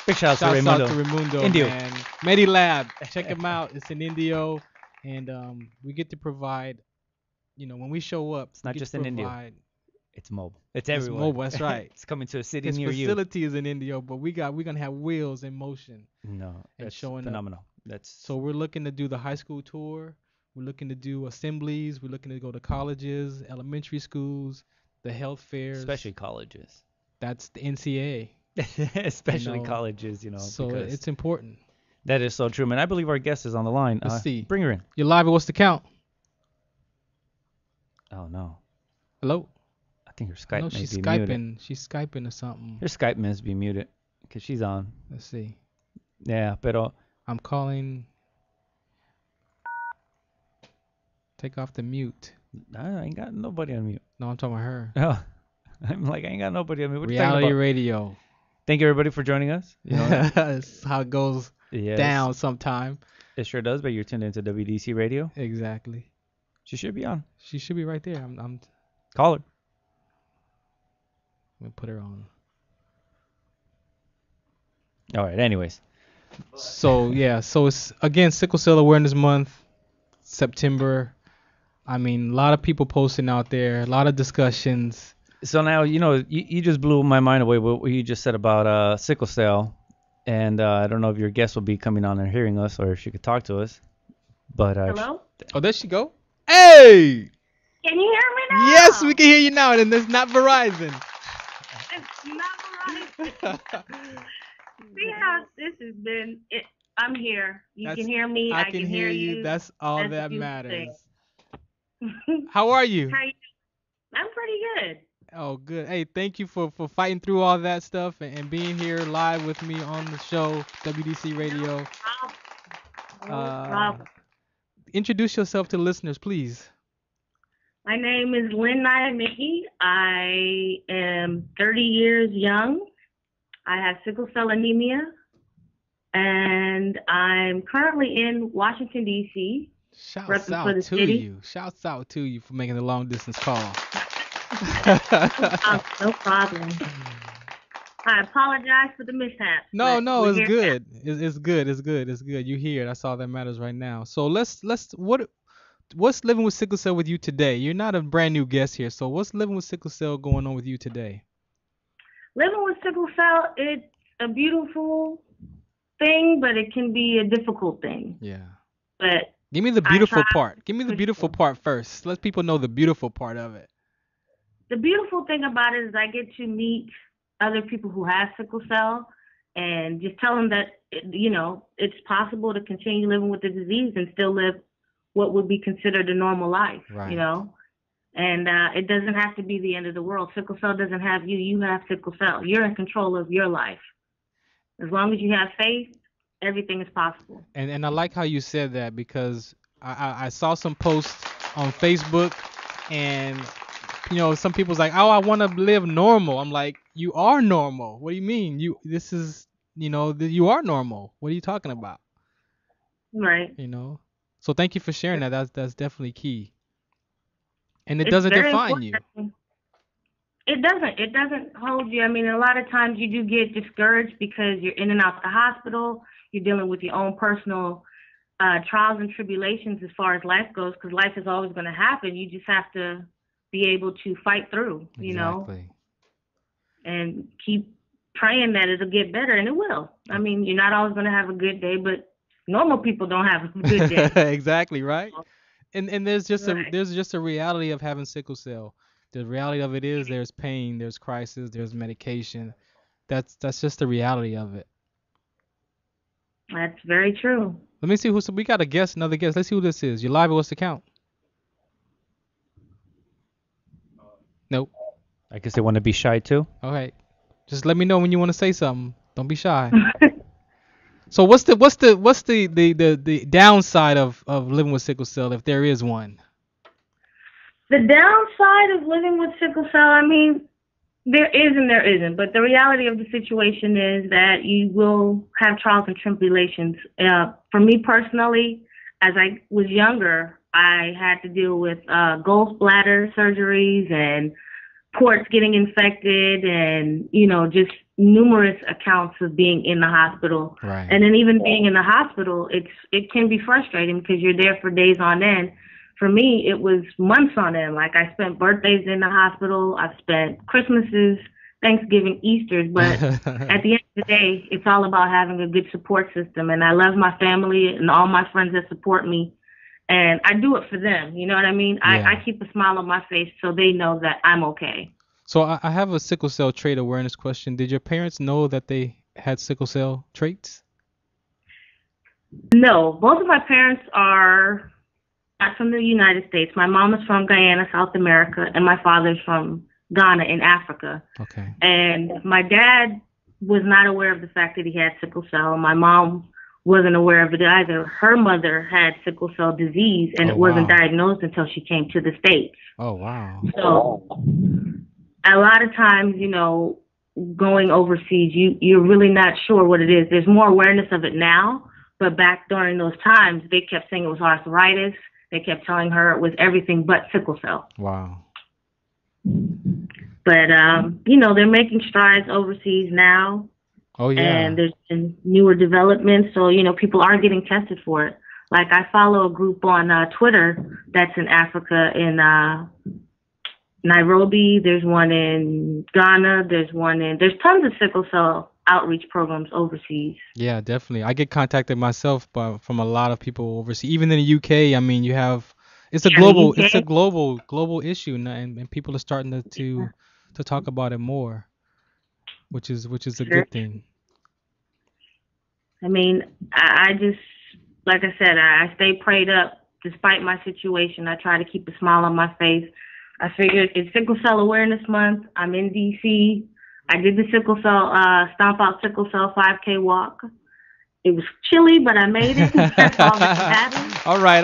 Speaker 6: big shout out to
Speaker 3: Raimundo,
Speaker 6: Indio.
Speaker 3: man. Medilab, check him out. It's in Indio, and we get to provide. When we show up,
Speaker 6: it's not just in Indio. It's mobile. It's everywhere.
Speaker 3: It's mobile. That's right.
Speaker 6: It's coming to a city
Speaker 3: near
Speaker 6: you.
Speaker 3: His facility is in Indio, but we're gonna have wheels in motion.
Speaker 6: No, that's
Speaker 3: showing
Speaker 6: phenomenal.
Speaker 3: Up. So we're looking to do the high school tour. We're looking to do assemblies. We're looking to go to colleges, elementary schools, the health fairs.
Speaker 6: Especially colleges.
Speaker 3: That's the NCAA.
Speaker 6: Especially colleges,
Speaker 3: So it's important.
Speaker 6: That is so true, man. I believe our guest is on the line.
Speaker 3: Let's see.
Speaker 6: Bring her in.
Speaker 3: You're live at What's the Count?
Speaker 6: Oh, no.
Speaker 3: Hello?
Speaker 6: I think her Skype may
Speaker 3: she's
Speaker 6: be
Speaker 3: Skyping.
Speaker 6: muted.
Speaker 3: She's Skyping or something.
Speaker 6: Her Skype must be muted because she's on.
Speaker 3: Let's see.
Speaker 6: Yeah, pero...
Speaker 3: I'm calling... Take off the mute.
Speaker 6: I ain't got nobody on mute.
Speaker 3: No, I'm talking about her.
Speaker 6: Oh, I'm like, I ain't got nobody on mute. What
Speaker 3: Reality radio.
Speaker 6: Thank you, everybody, for joining us.
Speaker 3: That's how it goes down sometime.
Speaker 6: It sure does, but you're tuned into WDC radio.
Speaker 3: Exactly.
Speaker 6: She should be on.
Speaker 3: She should be right there. I'm
Speaker 6: Call her.
Speaker 3: Let me put her on.
Speaker 6: All right, anyways.
Speaker 3: So it's again Sickle Cell Awareness Month, September. I mean, a lot of people posting out there, a lot of discussions.
Speaker 6: So now, you just blew my mind away with what you just said about sickle cell. And I don't know if your guest will be coming on and hearing us or if she could talk to us. But
Speaker 10: hello?
Speaker 3: Oh, there she go. Hey!
Speaker 10: Can you hear me now?
Speaker 3: Yes, we can hear you now, and it's not Verizon.
Speaker 10: It's not Verizon. See how this has been? I'm here. You can hear me. I can hear you.
Speaker 3: That's all that matters. How are you?
Speaker 10: I'm pretty good.
Speaker 3: Oh, good. Hey, thank you for fighting through all that stuff and being here live with me on the show, WDC Radio.
Speaker 10: No problem.
Speaker 3: Introduce yourself to the listeners, please.
Speaker 10: My name is Lynn Mickey. I am 30 years young. I have sickle cell anemia, and I'm currently in Washington, D.C.
Speaker 3: Shouts out to you. Shouts out to you for making the long distance call.
Speaker 10: No problem. I apologize for the mishap.
Speaker 3: No, it's good. It's good. You're here. That's all that matters right now. So what's living with sickle cell with you today? You're not a brand new guest here, so what's living with sickle cell going on with you today?
Speaker 10: Living with sickle cell, it's a beautiful thing, but it can be a difficult thing.
Speaker 3: Yeah.
Speaker 10: But
Speaker 3: give me the beautiful part. Give me the beautiful part first. Let people know the beautiful part of it.
Speaker 10: The beautiful thing about it is I get to meet other people who have sickle cell and just tell them that, it's possible to continue living with the disease and still live what would be considered a normal life,
Speaker 3: right.
Speaker 10: And it doesn't have to be the end of the world. Sickle cell doesn't have you. You have sickle cell. You're in control of your life. As long as you have faith, everything is possible.
Speaker 3: And I like how you said that because I saw some posts on Facebook and some people's like, oh, I want to live normal. I'm like, you are normal. What do you mean? You are normal. What are you talking about?
Speaker 10: Right.
Speaker 3: So thank you for sharing that. That's definitely key. And it
Speaker 10: It's
Speaker 3: doesn't
Speaker 10: very
Speaker 3: define you.
Speaker 10: important. It doesn't. It doesn't hold you. I mean, a lot of times you do get discouraged because you're in and out the hospital. You're dealing with your own personal trials and tribulations as far as life goes, because life is always going to happen. You just have to be able to fight through,
Speaker 3: Exactly.
Speaker 10: and keep praying that it'll get better, and it will. I mean, you're not always going to have a good day, but normal people don't have a good day.
Speaker 3: Exactly, right? And there's just
Speaker 10: Right.
Speaker 3: a reality of having sickle cell. The reality of it is there's pain, there's crisis, there's medication. That's just the reality of it.
Speaker 10: That's very true.
Speaker 3: Let me see we got another guest. Let's see who this is. You're live. What's the count? Nope.
Speaker 6: I guess they want to be shy too.
Speaker 3: All right. Just let me know when you want to say something. Don't be shy. So what's the downside of living with sickle cell, if there is one?
Speaker 10: The downside of living with sickle cell, I mean, there is and there isn't. But the reality of the situation is that you will have trials and tribulations. For me personally, as I was younger, I had to deal with gallbladder surgeries and ports getting infected and, just numerous accounts of being in the hospital.
Speaker 3: Right.
Speaker 10: And then even being in the hospital, it can be frustrating because you're there for days on end. For me, it was months on end. Like, I spent birthdays in the hospital. I've spent Christmases, Thanksgiving, Easters. But at the end of the day, it's all about having a good support system. And I love my family and all my friends that support me. And I do it for them. You know what I mean?
Speaker 3: Yeah.
Speaker 10: I keep a smile on my face so they know that I'm okay.
Speaker 3: So I have a sickle cell trait awareness question. Did your parents know that they had sickle cell traits?
Speaker 10: No, both of my parents are not from the United States. My mom is from Guyana, South America, and my father's from Ghana in Africa.
Speaker 3: Okay.
Speaker 10: And my dad was not aware of the fact that he had sickle cell. My mom wasn't aware of it either. Her mother had sickle cell disease, and it wasn't diagnosed until she came to the States.
Speaker 3: Oh, wow.
Speaker 10: So a lot of times, going overseas, you're really not sure what it is. There's more awareness of it now, but back during those times, they kept saying it was arthritis. They kept telling her it was everything but sickle cell.
Speaker 3: Wow.
Speaker 10: But, they're making strides overseas now.
Speaker 3: Oh, yeah.
Speaker 10: And there's been newer developments. So, people are getting tested for it. Like, I follow a group on Twitter that's in Africa, in Nairobi. There's one in Ghana. There's tons of sickle cell outreach programs overseas.
Speaker 3: Yeah, definitely. I get contacted myself from a lot of people overseas. Even in the UK, I mean, it's a global issue, and people are starting to talk about it more, which is a good thing.
Speaker 10: I mean, I just, like I said, I stay prayed up despite my situation. I try to keep a smile on my face. I figured it's Sickle Cell Awareness Month. I'm in DC. I did the Sickle Cell, Stomp Out Sickle Cell 5K walk. It was chilly, but I made it. That's all that matters.
Speaker 3: All right.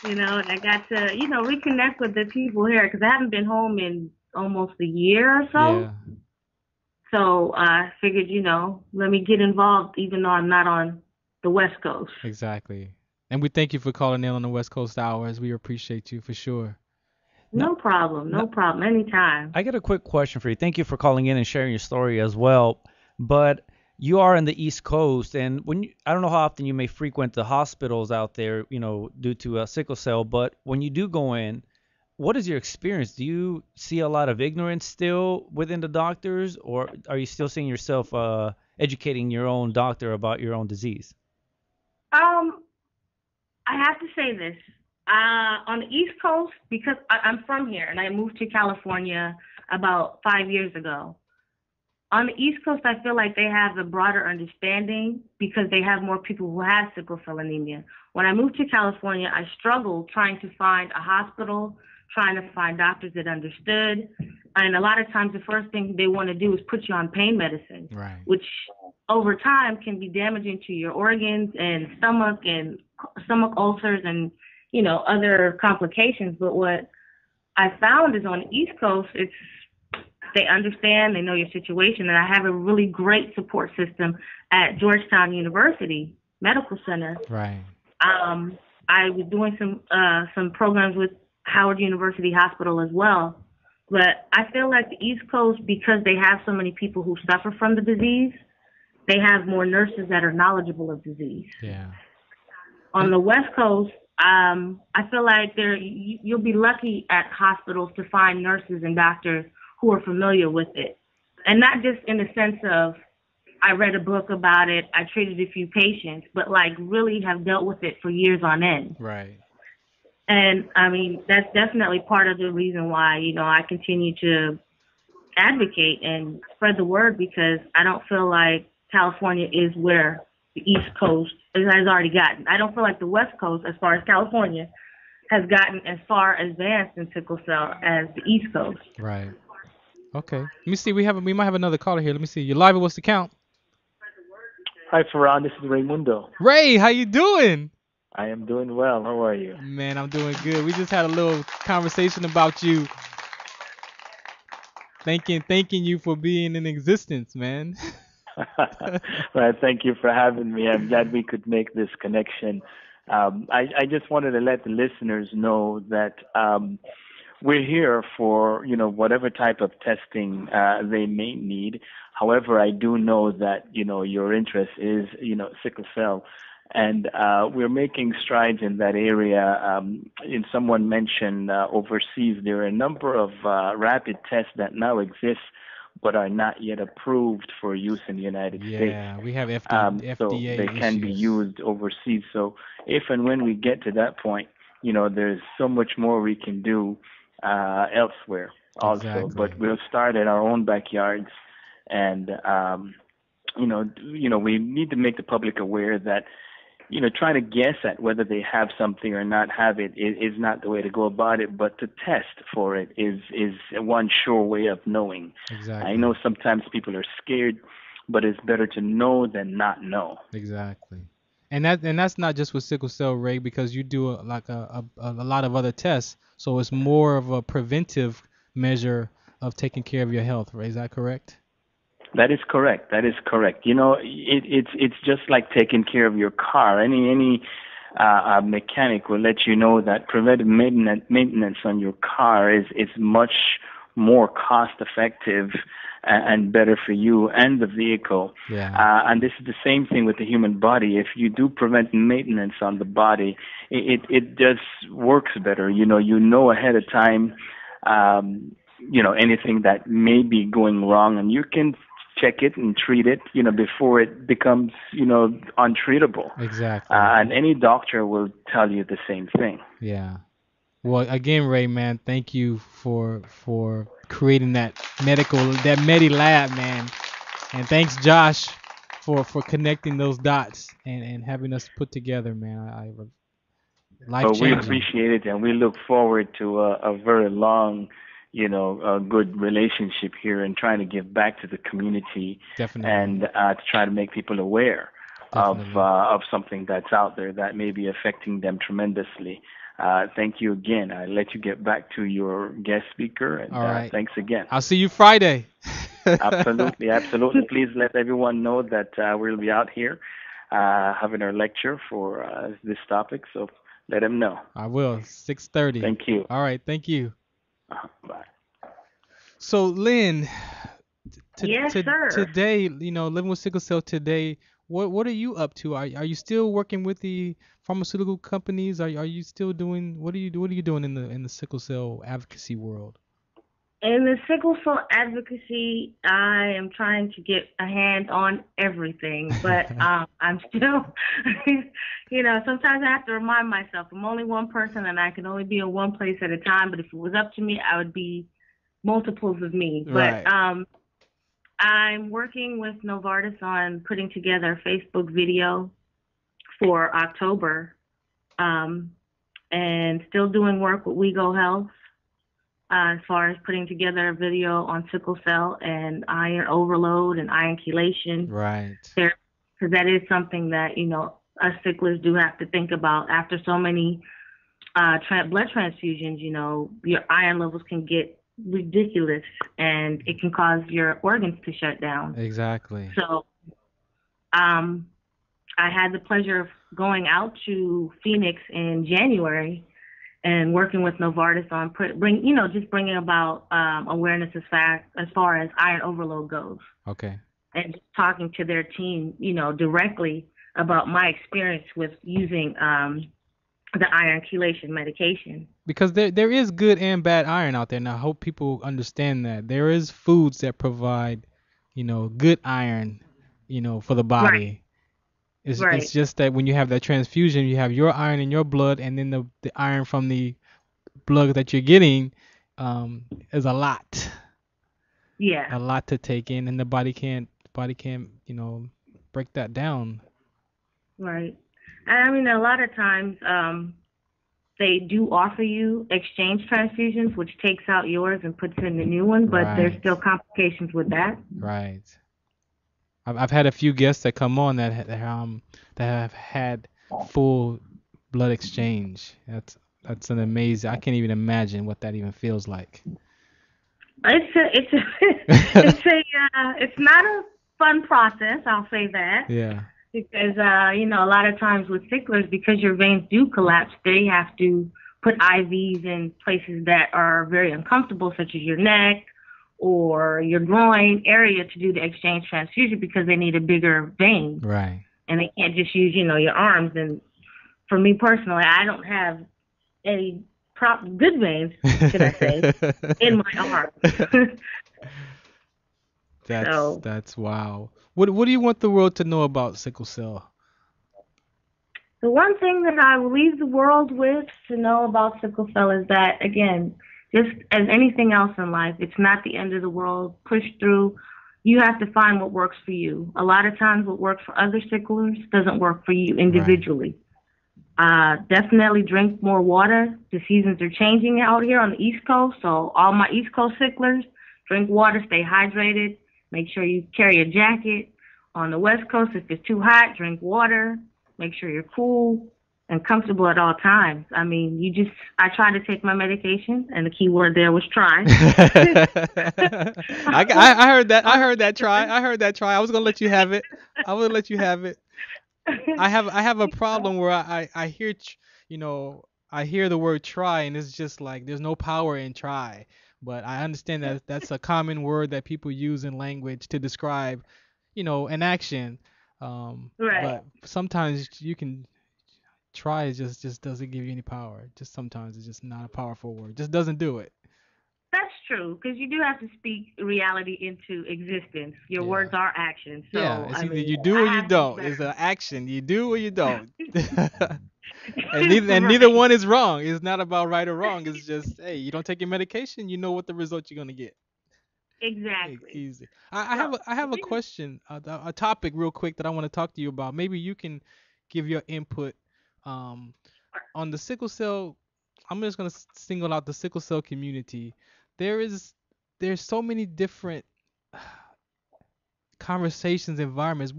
Speaker 10: And I got to, reconnect with the people here because I haven't been home in almost a year or so.
Speaker 3: Yeah.
Speaker 10: So I figured, let me get involved even though I'm not on the West Coast.
Speaker 3: Exactly. And we thank you for calling in on the West Coast Hours. We appreciate you for sure.
Speaker 10: No problem. Anytime.
Speaker 6: I got a quick question for you. Thank you for calling in and sharing your story as well. But you are in the East Coast, and I don't know how often you may frequent the hospitals out there, due to sickle cell, but when you do go in, what is your experience? Do you see a lot of ignorance still within the doctors, or are you still seeing yourself educating your own doctor about your own disease?
Speaker 10: I have to say this. On the East Coast, because I'm from here and I moved to California about 5 years ago. On the East Coast, I feel like they have a broader understanding because they have more people who have sickle cell anemia. When I moved to California, I struggled trying to find a hospital, trying to find doctors that understood. And a lot of times the first thing they want to do is put you on pain medicine,
Speaker 3: right,
Speaker 10: which over time can be damaging to your organs and stomach ulcers and, other complications. But what I found is on the East Coast, they understand, they know your situation, and I have a really great support system at Georgetown University Medical Center.
Speaker 3: Right.
Speaker 10: I was doing some programs with Howard University Hospital as well, but I feel like the East Coast, because they have so many people who suffer from the disease, they have more nurses that are knowledgeable of disease.
Speaker 3: Yeah.
Speaker 10: On the West Coast, I feel like you'll be lucky at hospitals to find nurses and doctors who are familiar with it. And not just in the sense of, I read a book about it, I treated a few patients, but like really have dealt with it for years on end.
Speaker 3: Right.
Speaker 10: And I mean, that's definitely part of the reason why, I continue to advocate and spread the word, because I don't feel like California is where the East Coast has already gotten. I don't feel like the West Coast, as far as California, has gotten as far advanced in sickle cell as the East Coast.
Speaker 3: Right. Okay. Let me see. We might have another caller here. Let me see. You're live. What's the count?
Speaker 11: Hi, Farron. This is Raymundo.
Speaker 3: Ray, how you doing?
Speaker 11: I am doing well. How are you?
Speaker 3: Man, I'm doing good. We just had a little conversation about you. Thanking you for being in existence, man.
Speaker 11: Well, thank you for having me. I'm glad we could make this connection. I just wanted to let the listeners know that we're here for, whatever type of testing they may need. However, I do know that, your interest is, sickle cell. And we're making strides in that area. And someone mentioned overseas, there are a number of rapid tests that now exist but are not yet approved for use in the United States.
Speaker 3: Yeah, we have FDA
Speaker 11: so they can be used overseas. So if and when we get to that point, there's so much more we can do elsewhere also.
Speaker 3: Exactly.
Speaker 11: But we'll start in our own backyards, and we need to make the public aware that trying to guess at whether they have something or not have it is not the way to go about it, but to test for it is one sure way of knowing.
Speaker 3: Exactly.
Speaker 11: I know sometimes people are scared, but it's better to know than not know.
Speaker 3: Exactly. And that's not just with sickle cell, Ray, because you do a lot of other tests, so it's more of a preventive measure of taking care of your health, Ray. Is that correct?
Speaker 11: That is correct. It's just like taking care of your car. Any mechanic will let you know that preventive maintenance on your car is much more cost effective and better for you and the vehicle.
Speaker 3: Yeah.
Speaker 11: And this is the same thing with the human body. If you do preventive maintenance on the body, it just works better. You know ahead of time, anything that may be going wrong, and you can check it and treat it, before it becomes, untreatable.
Speaker 3: Exactly.
Speaker 11: And any doctor will tell you the same thing.
Speaker 3: Yeah. Well, again, Ray, man, thank you for creating that Medi Lab, man. And thanks, Josh, for connecting those dots and having us put together, man. Life-changing.
Speaker 11: We appreciate it, and we look forward to a very long, a good relationship here, and trying to give back to the community.
Speaker 3: Definitely.
Speaker 11: And to try to make people aware of something that's out there that may be affecting them tremendously. Thank you again. I'll let you get back to your guest speaker. And,
Speaker 3: all right.
Speaker 11: Thanks again.
Speaker 3: I'll see you Friday.
Speaker 11: Absolutely. Please let everyone know that we'll be out here having our lecture for this topic. So let them know.
Speaker 3: I will. 6:30.
Speaker 11: Thank you.
Speaker 3: All right. Thank you.
Speaker 11: Bye.
Speaker 3: So, Lynn,
Speaker 10: Yes, sir.
Speaker 3: Today, living with sickle cell today, what are you up to? Are you still working with the pharmaceutical companies? Are you still doing what are you doing in the sickle cell advocacy world?
Speaker 10: In the sickle cell advocacy, I am trying to get a hand on everything, but I'm still, sometimes I have to remind myself I'm only one person and I can only be in one place at a time. But if it was up to me, I would be multiples of me.
Speaker 3: Right.
Speaker 10: But I'm working with Novartis on putting together a Facebook video for October, and still doing work with WeGo Health. As far as putting together a video on sickle cell and iron overload and iron chelation.
Speaker 3: Right.
Speaker 10: Because that is something that, us sicklers do have to think about after so many blood transfusions, your iron levels can get ridiculous, and it can cause your organs to shut down.
Speaker 3: Exactly.
Speaker 10: So, I had the pleasure of going out to Phoenix in January and working with Novartis on just bringing about awareness as far as iron overload goes.
Speaker 3: Okay.
Speaker 10: And just talking to their team, directly about my experience with using the iron chelation medication.
Speaker 3: Because there is good and bad iron out there, and I hope people understand that. There is foods that provide, good iron, for the body.
Speaker 10: Right.
Speaker 3: It's just that when you have that transfusion, you have your iron in your blood, and then the iron from the blood that you're getting is a lot.
Speaker 10: Yeah.
Speaker 3: A lot to take in, and the body can't break that down.
Speaker 10: Right. I mean, a lot of times they do offer you exchange transfusions, which takes out yours and puts in the new one, but there's still complications with that.
Speaker 3: Right. I've had a few guests that come on that have had full blood exchange. That's an amazing. I can't even imagine what that even feels like.
Speaker 10: It's not a fun process, I'll say that.
Speaker 3: Yeah.
Speaker 10: Because a lot of times with sicklers, because your veins do collapse, they have to put IVs in places that are very uncomfortable, such as your neck or your groin area, to do the exchange transfusion because they need a bigger vein.
Speaker 3: Right.
Speaker 10: And they can't just use, your arms. And for me personally, I don't have any good veins, should I say, in my arms.
Speaker 3: That's wow. What do you want the world to know about sickle cell?
Speaker 10: The one thing that I will leave the world with to know about sickle cell is that, again, just as anything else in life, it's not the end of the world. Push through. You have to find what works for you. A lot of times what works for other sicklers doesn't work for you individually. Right. Definitely drink more water. The seasons are changing out here on the East Coast, so all my East Coast sicklers, drink water, stay hydrated. Make sure you carry a jacket. On the West Coast, if it's too hot, drink water. Make sure you're cool and comfortable at all times. I mean, I try to take my medication, and the key word there was try.
Speaker 3: I heard that. I heard that try. I was going to let you have it. I have a problem where I hear, I hear the word try, and it's just like there's no power in try. But I understand that that's a common word that people use in language to describe, an action.
Speaker 10: Right.
Speaker 3: But sometimes you can try just doesn't give you any power. Just sometimes it's just not a powerful word. Just doesn't do it.
Speaker 10: That's true, because you do have to speak reality into existence. Your words are actions. So,
Speaker 3: it's either you do or you don't. It's an action. You do or you don't. And neither one is wrong. It's not about right or wrong. It's just, hey, you don't take your medication, you know what the result you're gonna get.
Speaker 10: Exactly.
Speaker 3: Easy. I have a question, a topic real quick that I want to talk to you about. Maybe you can give your input on the sickle cell. I'm just gonna single out the sickle cell community. There's so many different conversations, environments.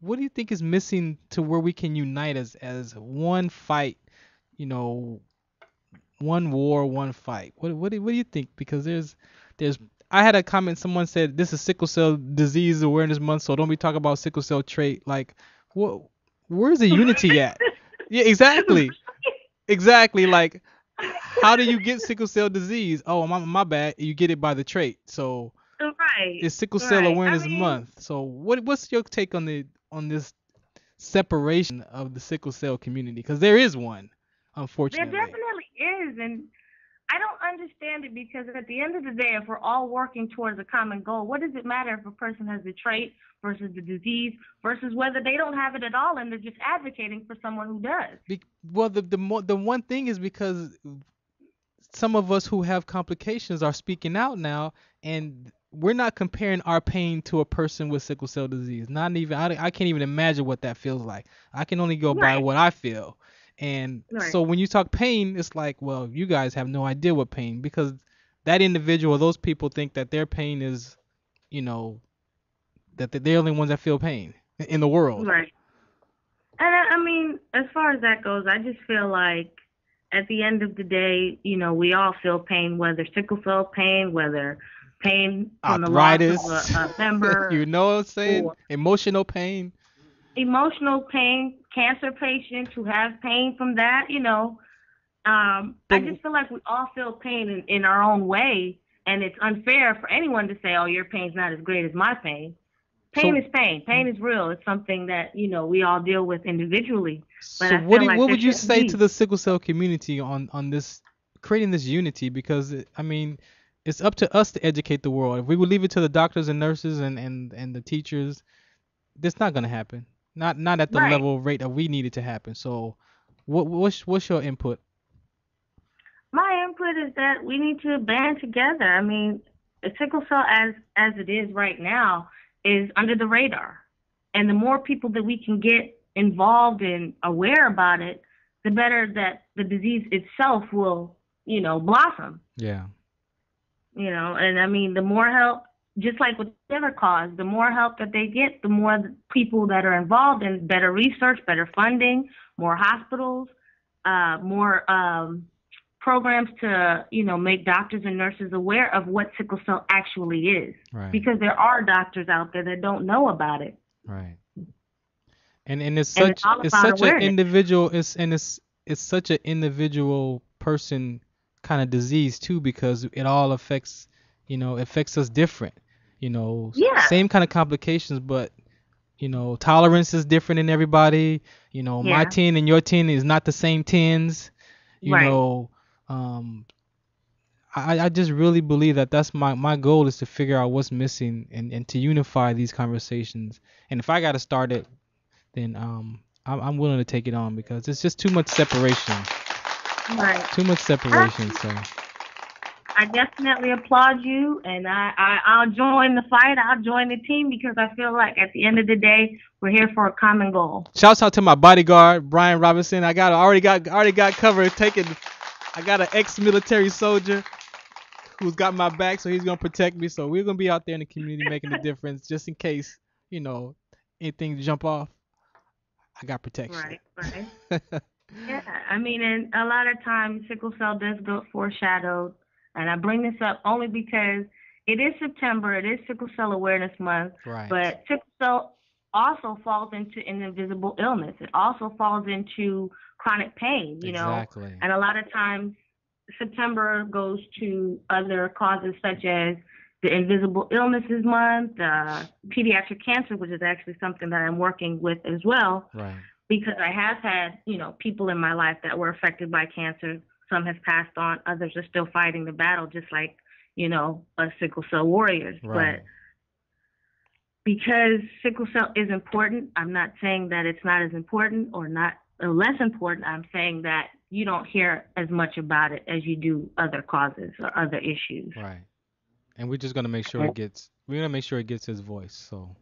Speaker 3: What do you think is missing to where we can unite as one fight? One war, one fight. What do you think? Because there's I had a comment. Someone said this is Sickle Cell Disease Awareness Month, so don't be talking about sickle cell trait. Like, where's the unity at? Yeah, exactly. Like, how do you get sickle cell disease? Oh, my bad. You get it by the trait. So it's Sickle Cell Awareness Month. So what's your take on this separation of the sickle cell community? Because there is one, unfortunately.
Speaker 10: There definitely is, and I don't understand it, because at the end of the day, if we're all working towards a common goal, what does it matter if a person has the trait versus the disease versus whether they don't have it at all and they're just advocating for someone who does?
Speaker 3: Well, the one thing is because some of us who have complications are speaking out now, and we're not comparing our pain to a person with sickle cell disease. Not even I can't even imagine what that feels like. I can only go by what I feel. And so when you talk pain, it's like, well, you guys have no idea what pain, because that individual, those people think that their pain is, that they're the only ones that feel pain in the world.
Speaker 10: Right. And I mean, as far as that goes, I just feel like at the end of the day, we all feel pain, whether sickle cell pain, whether pain from
Speaker 3: arthritis,
Speaker 10: the loss of a member,
Speaker 3: you know what I'm saying?
Speaker 10: or
Speaker 3: Emotional pain.
Speaker 10: Emotional pain, cancer patients who have pain from that, I just feel like we all feel pain in our own way, and it's unfair for anyone to say, oh, your pain's not as great as my pain. Pain is pain. Pain is real. It's something that, we all deal with individually. But
Speaker 3: So what would you say to the sickle cell community on this, creating this unity? Because, it's up to us to educate the world. If we would leave it to the doctors and nurses and the teachers, that's not going to happen. Not at the level rate that we need it to happen. So what's your input?
Speaker 10: My input is that we need to band together. Sickle cell as it is right now is under the radar. And the more people that we can get involved and aware about it, the better that the disease itself will, blossom.
Speaker 3: Yeah.
Speaker 10: The more help, just like with the other cause, the more help that they get, the more people that are involved in better research, better funding, more hospitals, more programs to, make doctors and nurses aware of what sickle cell actually is.
Speaker 3: Right.
Speaker 10: Because there are doctors out there that don't know about it.
Speaker 3: Right. And it's such an individual it's such an individual person kind of disease too, because it all affects us different. Same kind of complications, but tolerance is different in everybody. My 10 and your 10 is not the same 10s. I just really believe that's my goal is to figure out what's missing and to unify these conversations. And if I got to start it, then I'm willing to take it on, because it's just too much separation.
Speaker 10: Right.
Speaker 3: Too much separation. So
Speaker 10: I definitely applaud you, and I'll join the fight. I'll join the team, because I feel like at the end of the day, we're here for a common goal.
Speaker 3: Shouts out to my bodyguard, Brian Robinson. I already got covered. I got an ex-military soldier who's got my back, so he's gonna protect me. So we're gonna be out there in the community making a difference, just in case anything jump off. I got protection.
Speaker 10: Right. Yeah, and a lot of times sickle cell does go foreshadowed, and I bring this up only because it is September, it is Sickle Cell Awareness Month,
Speaker 3: right.
Speaker 10: But sickle cell also falls into an invisible illness. It also falls into chronic pain,
Speaker 3: Exactly.
Speaker 10: And a lot of times September goes to other causes such as the Invisible Illnesses Month, pediatric cancer, which is actually something that I'm working with as well.
Speaker 3: Right.
Speaker 10: Because I have had, people in my life that were affected by cancer. Some have passed on. Others are still fighting the battle, just like, us sickle cell warriors.
Speaker 3: Right.
Speaker 10: But because sickle cell is important, I'm not saying that it's not as important or not or less important. I'm saying that you don't hear as much about it as you do other causes or other issues.
Speaker 3: Right. And we're just gonna make sure it gets its voice. So.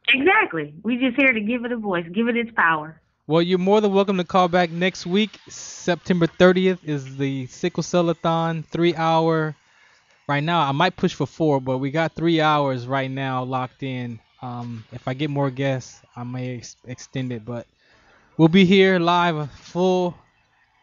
Speaker 10: Exactly. We're just here to give it a voice, give it its power.
Speaker 3: Well, you're more than welcome to call back next week. September 30th is the Sickle Cell-a-thon, 3-hour. Right now, I might push for 4, but we got 3 hours right now locked in. If I get more guests, I may extend it, but we'll be here live, full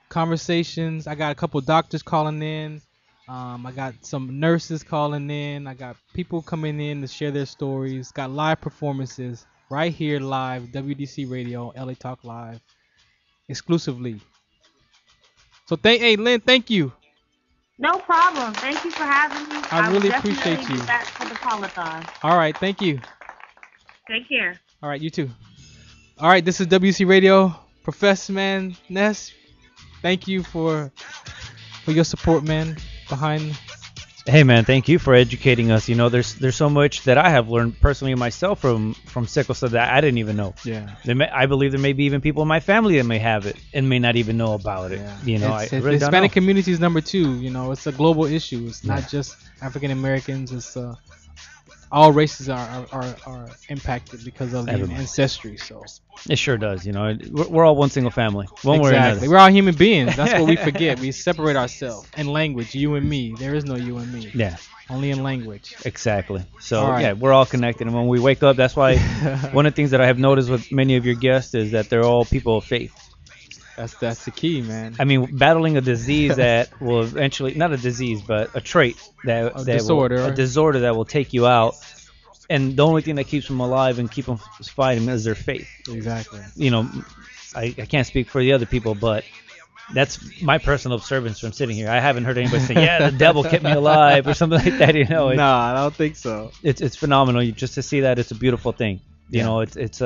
Speaker 3: conversations. I got a couple doctors calling in. I got some nurses calling in. I got people coming in to share their stories. Got live performances right here live, WDC Radio, LA Talk Live, exclusively. So Lynn, thank you.
Speaker 10: No problem. Thank you for having me.
Speaker 3: I really appreciate you.
Speaker 10: Be back for the call-a-thon.
Speaker 3: All right, thank you.
Speaker 10: Take care.
Speaker 3: All right, you too. All right, this is WDC Radio. Professor Man Ness, thank you for your support, man, behind.
Speaker 6: Hey man, thank you for educating us. There's so much that I have learned personally myself from sickle cell that I didn't even know.
Speaker 3: Yeah.
Speaker 6: I believe there may be even people in my family that may have it and may not even know about it.
Speaker 3: Yeah.
Speaker 6: I really
Speaker 3: the Hispanic community is number 2. It's a global issue. It's not just African Americans. It's all races are impacted because of the ancestry. So
Speaker 6: it sure does. We're all one single family. One way or another.
Speaker 3: We're all human beings. That's what we forget. We separate ourselves in language. You and me. There is no you and me.
Speaker 6: Yeah.
Speaker 3: Only in language.
Speaker 6: Exactly. So yeah, we're all connected. And when we wake up, that's why one of the things that I have noticed with many of your guests is that they're all people of faith.
Speaker 3: That's the key, man.
Speaker 6: I mean, battling a disease that will eventually, not a disease, but a trait that
Speaker 3: disorder.
Speaker 6: A disorder that will take you out. And the only thing that keeps them alive and keep them fighting is their faith.
Speaker 3: Exactly.
Speaker 6: You know, I can't speak for the other people, but that's my personal observance from sitting here. I haven't heard anybody say, "Yeah, the devil kept me alive" or something like that. You know,
Speaker 3: I don't think so.
Speaker 6: It's phenomenal. Just to see that, it's a beautiful thing. You know, it's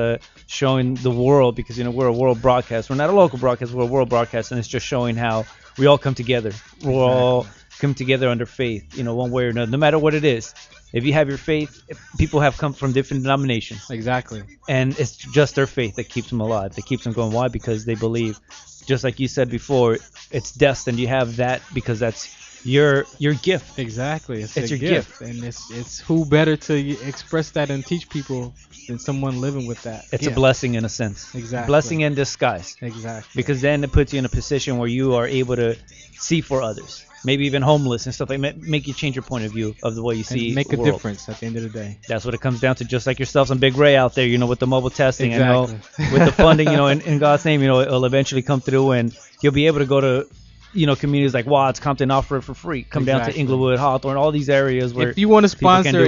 Speaker 6: showing the world, because we're a world broadcast. We're not a local broadcast. We're a world broadcast, and it's just showing how we all come together. We all come together under faith. One way or another, no matter what it is. If you have your faith, people have come from different denominations.
Speaker 3: Exactly.
Speaker 6: And it's just their faith that keeps them alive. That keeps them going. Why? Because they believe. Just like you said before, it's destined. You have that because that's your gift.
Speaker 3: Exactly. It's
Speaker 6: your
Speaker 3: gift. And it's who better to express that and teach people than someone living with that.
Speaker 6: It's a blessing in a sense.
Speaker 3: Exactly.
Speaker 6: Blessing in disguise.
Speaker 3: Exactly.
Speaker 6: Because then it puts you in a position where you are able to see for others. Maybe even homeless and stuff like that. Make you change your point of view of the way you see
Speaker 3: and make
Speaker 6: the
Speaker 3: a
Speaker 6: world.
Speaker 3: difference at the end of the day.
Speaker 6: That's what it comes down to. Just like yourselves and Big Ray out there, with the mobile testing.
Speaker 3: Exactly.
Speaker 6: With the funding, in God's name, it'll eventually come through, and you'll be able to go to, communities like Watts, Compton, offer it for free. Come down to Inglewood, Hawthorne, all these areas where
Speaker 3: if you want to sponsor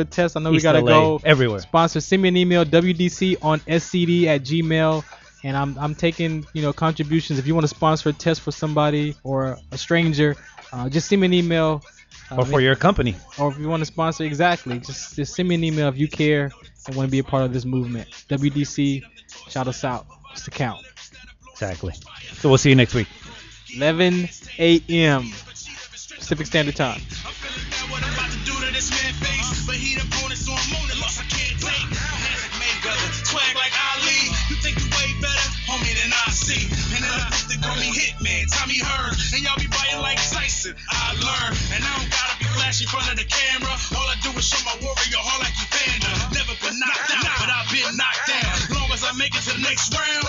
Speaker 3: a test, I know we gotta go
Speaker 6: everywhere.
Speaker 3: Sponsor, send me an email, WDC on scd@gmail. And I'm taking, contributions. If you want to sponsor a test for somebody or a stranger, just send me an email.
Speaker 6: Or for your company.
Speaker 3: Or if you want to sponsor, exactly. Just send me an email if you care and want to be a part of this movement. WDC, shout us out. Just to count.
Speaker 6: Exactly. So we'll see you next week.
Speaker 3: 11 a.m. Pacific Standard Time.
Speaker 4: Swag like Ali, you think you way better, homie, than I see. And then I think they call me Hitman, Tommy Hearn, and y'all be biting like Tyson. I learn, and I don't gotta be flashy in front of the camera. All I do is show my warrior heart like Evander. Never been knocked out, but I've been knocked down. As long as I make it to the next round,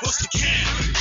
Speaker 4: what's the count?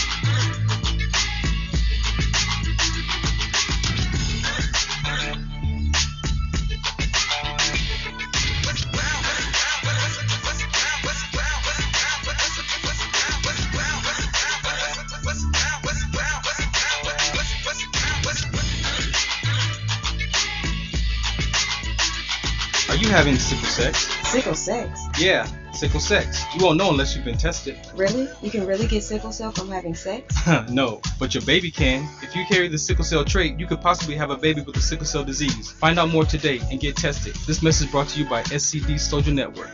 Speaker 12: Are you having sickle sex?
Speaker 7: Sickle sex?
Speaker 12: Yeah, sickle sex. You won't know unless you've been tested.
Speaker 7: Really? You can really get sickle cell from having sex?
Speaker 12: No, but your baby can. If you carry the sickle cell trait, you could possibly have a baby with the sickle cell disease. Find out more today and get tested. This message brought to you by SCD Soldier Network.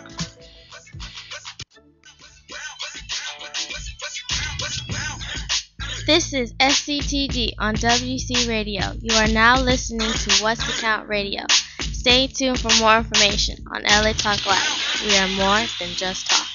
Speaker 2: This is SCTG on WC Radio. You are now listening to What's the Count Radio. Stay tuned for more information on LA Talk Live. We are more than just talk.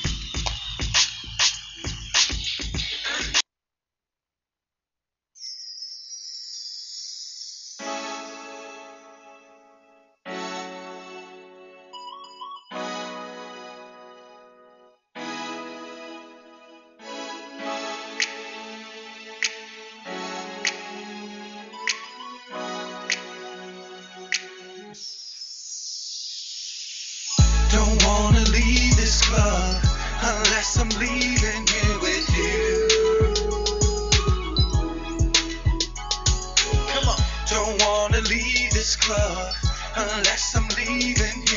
Speaker 4: Don't wanna leave this club unless I'm leaving here with you. Come on. Don't wanna leave this club unless I'm leaving here.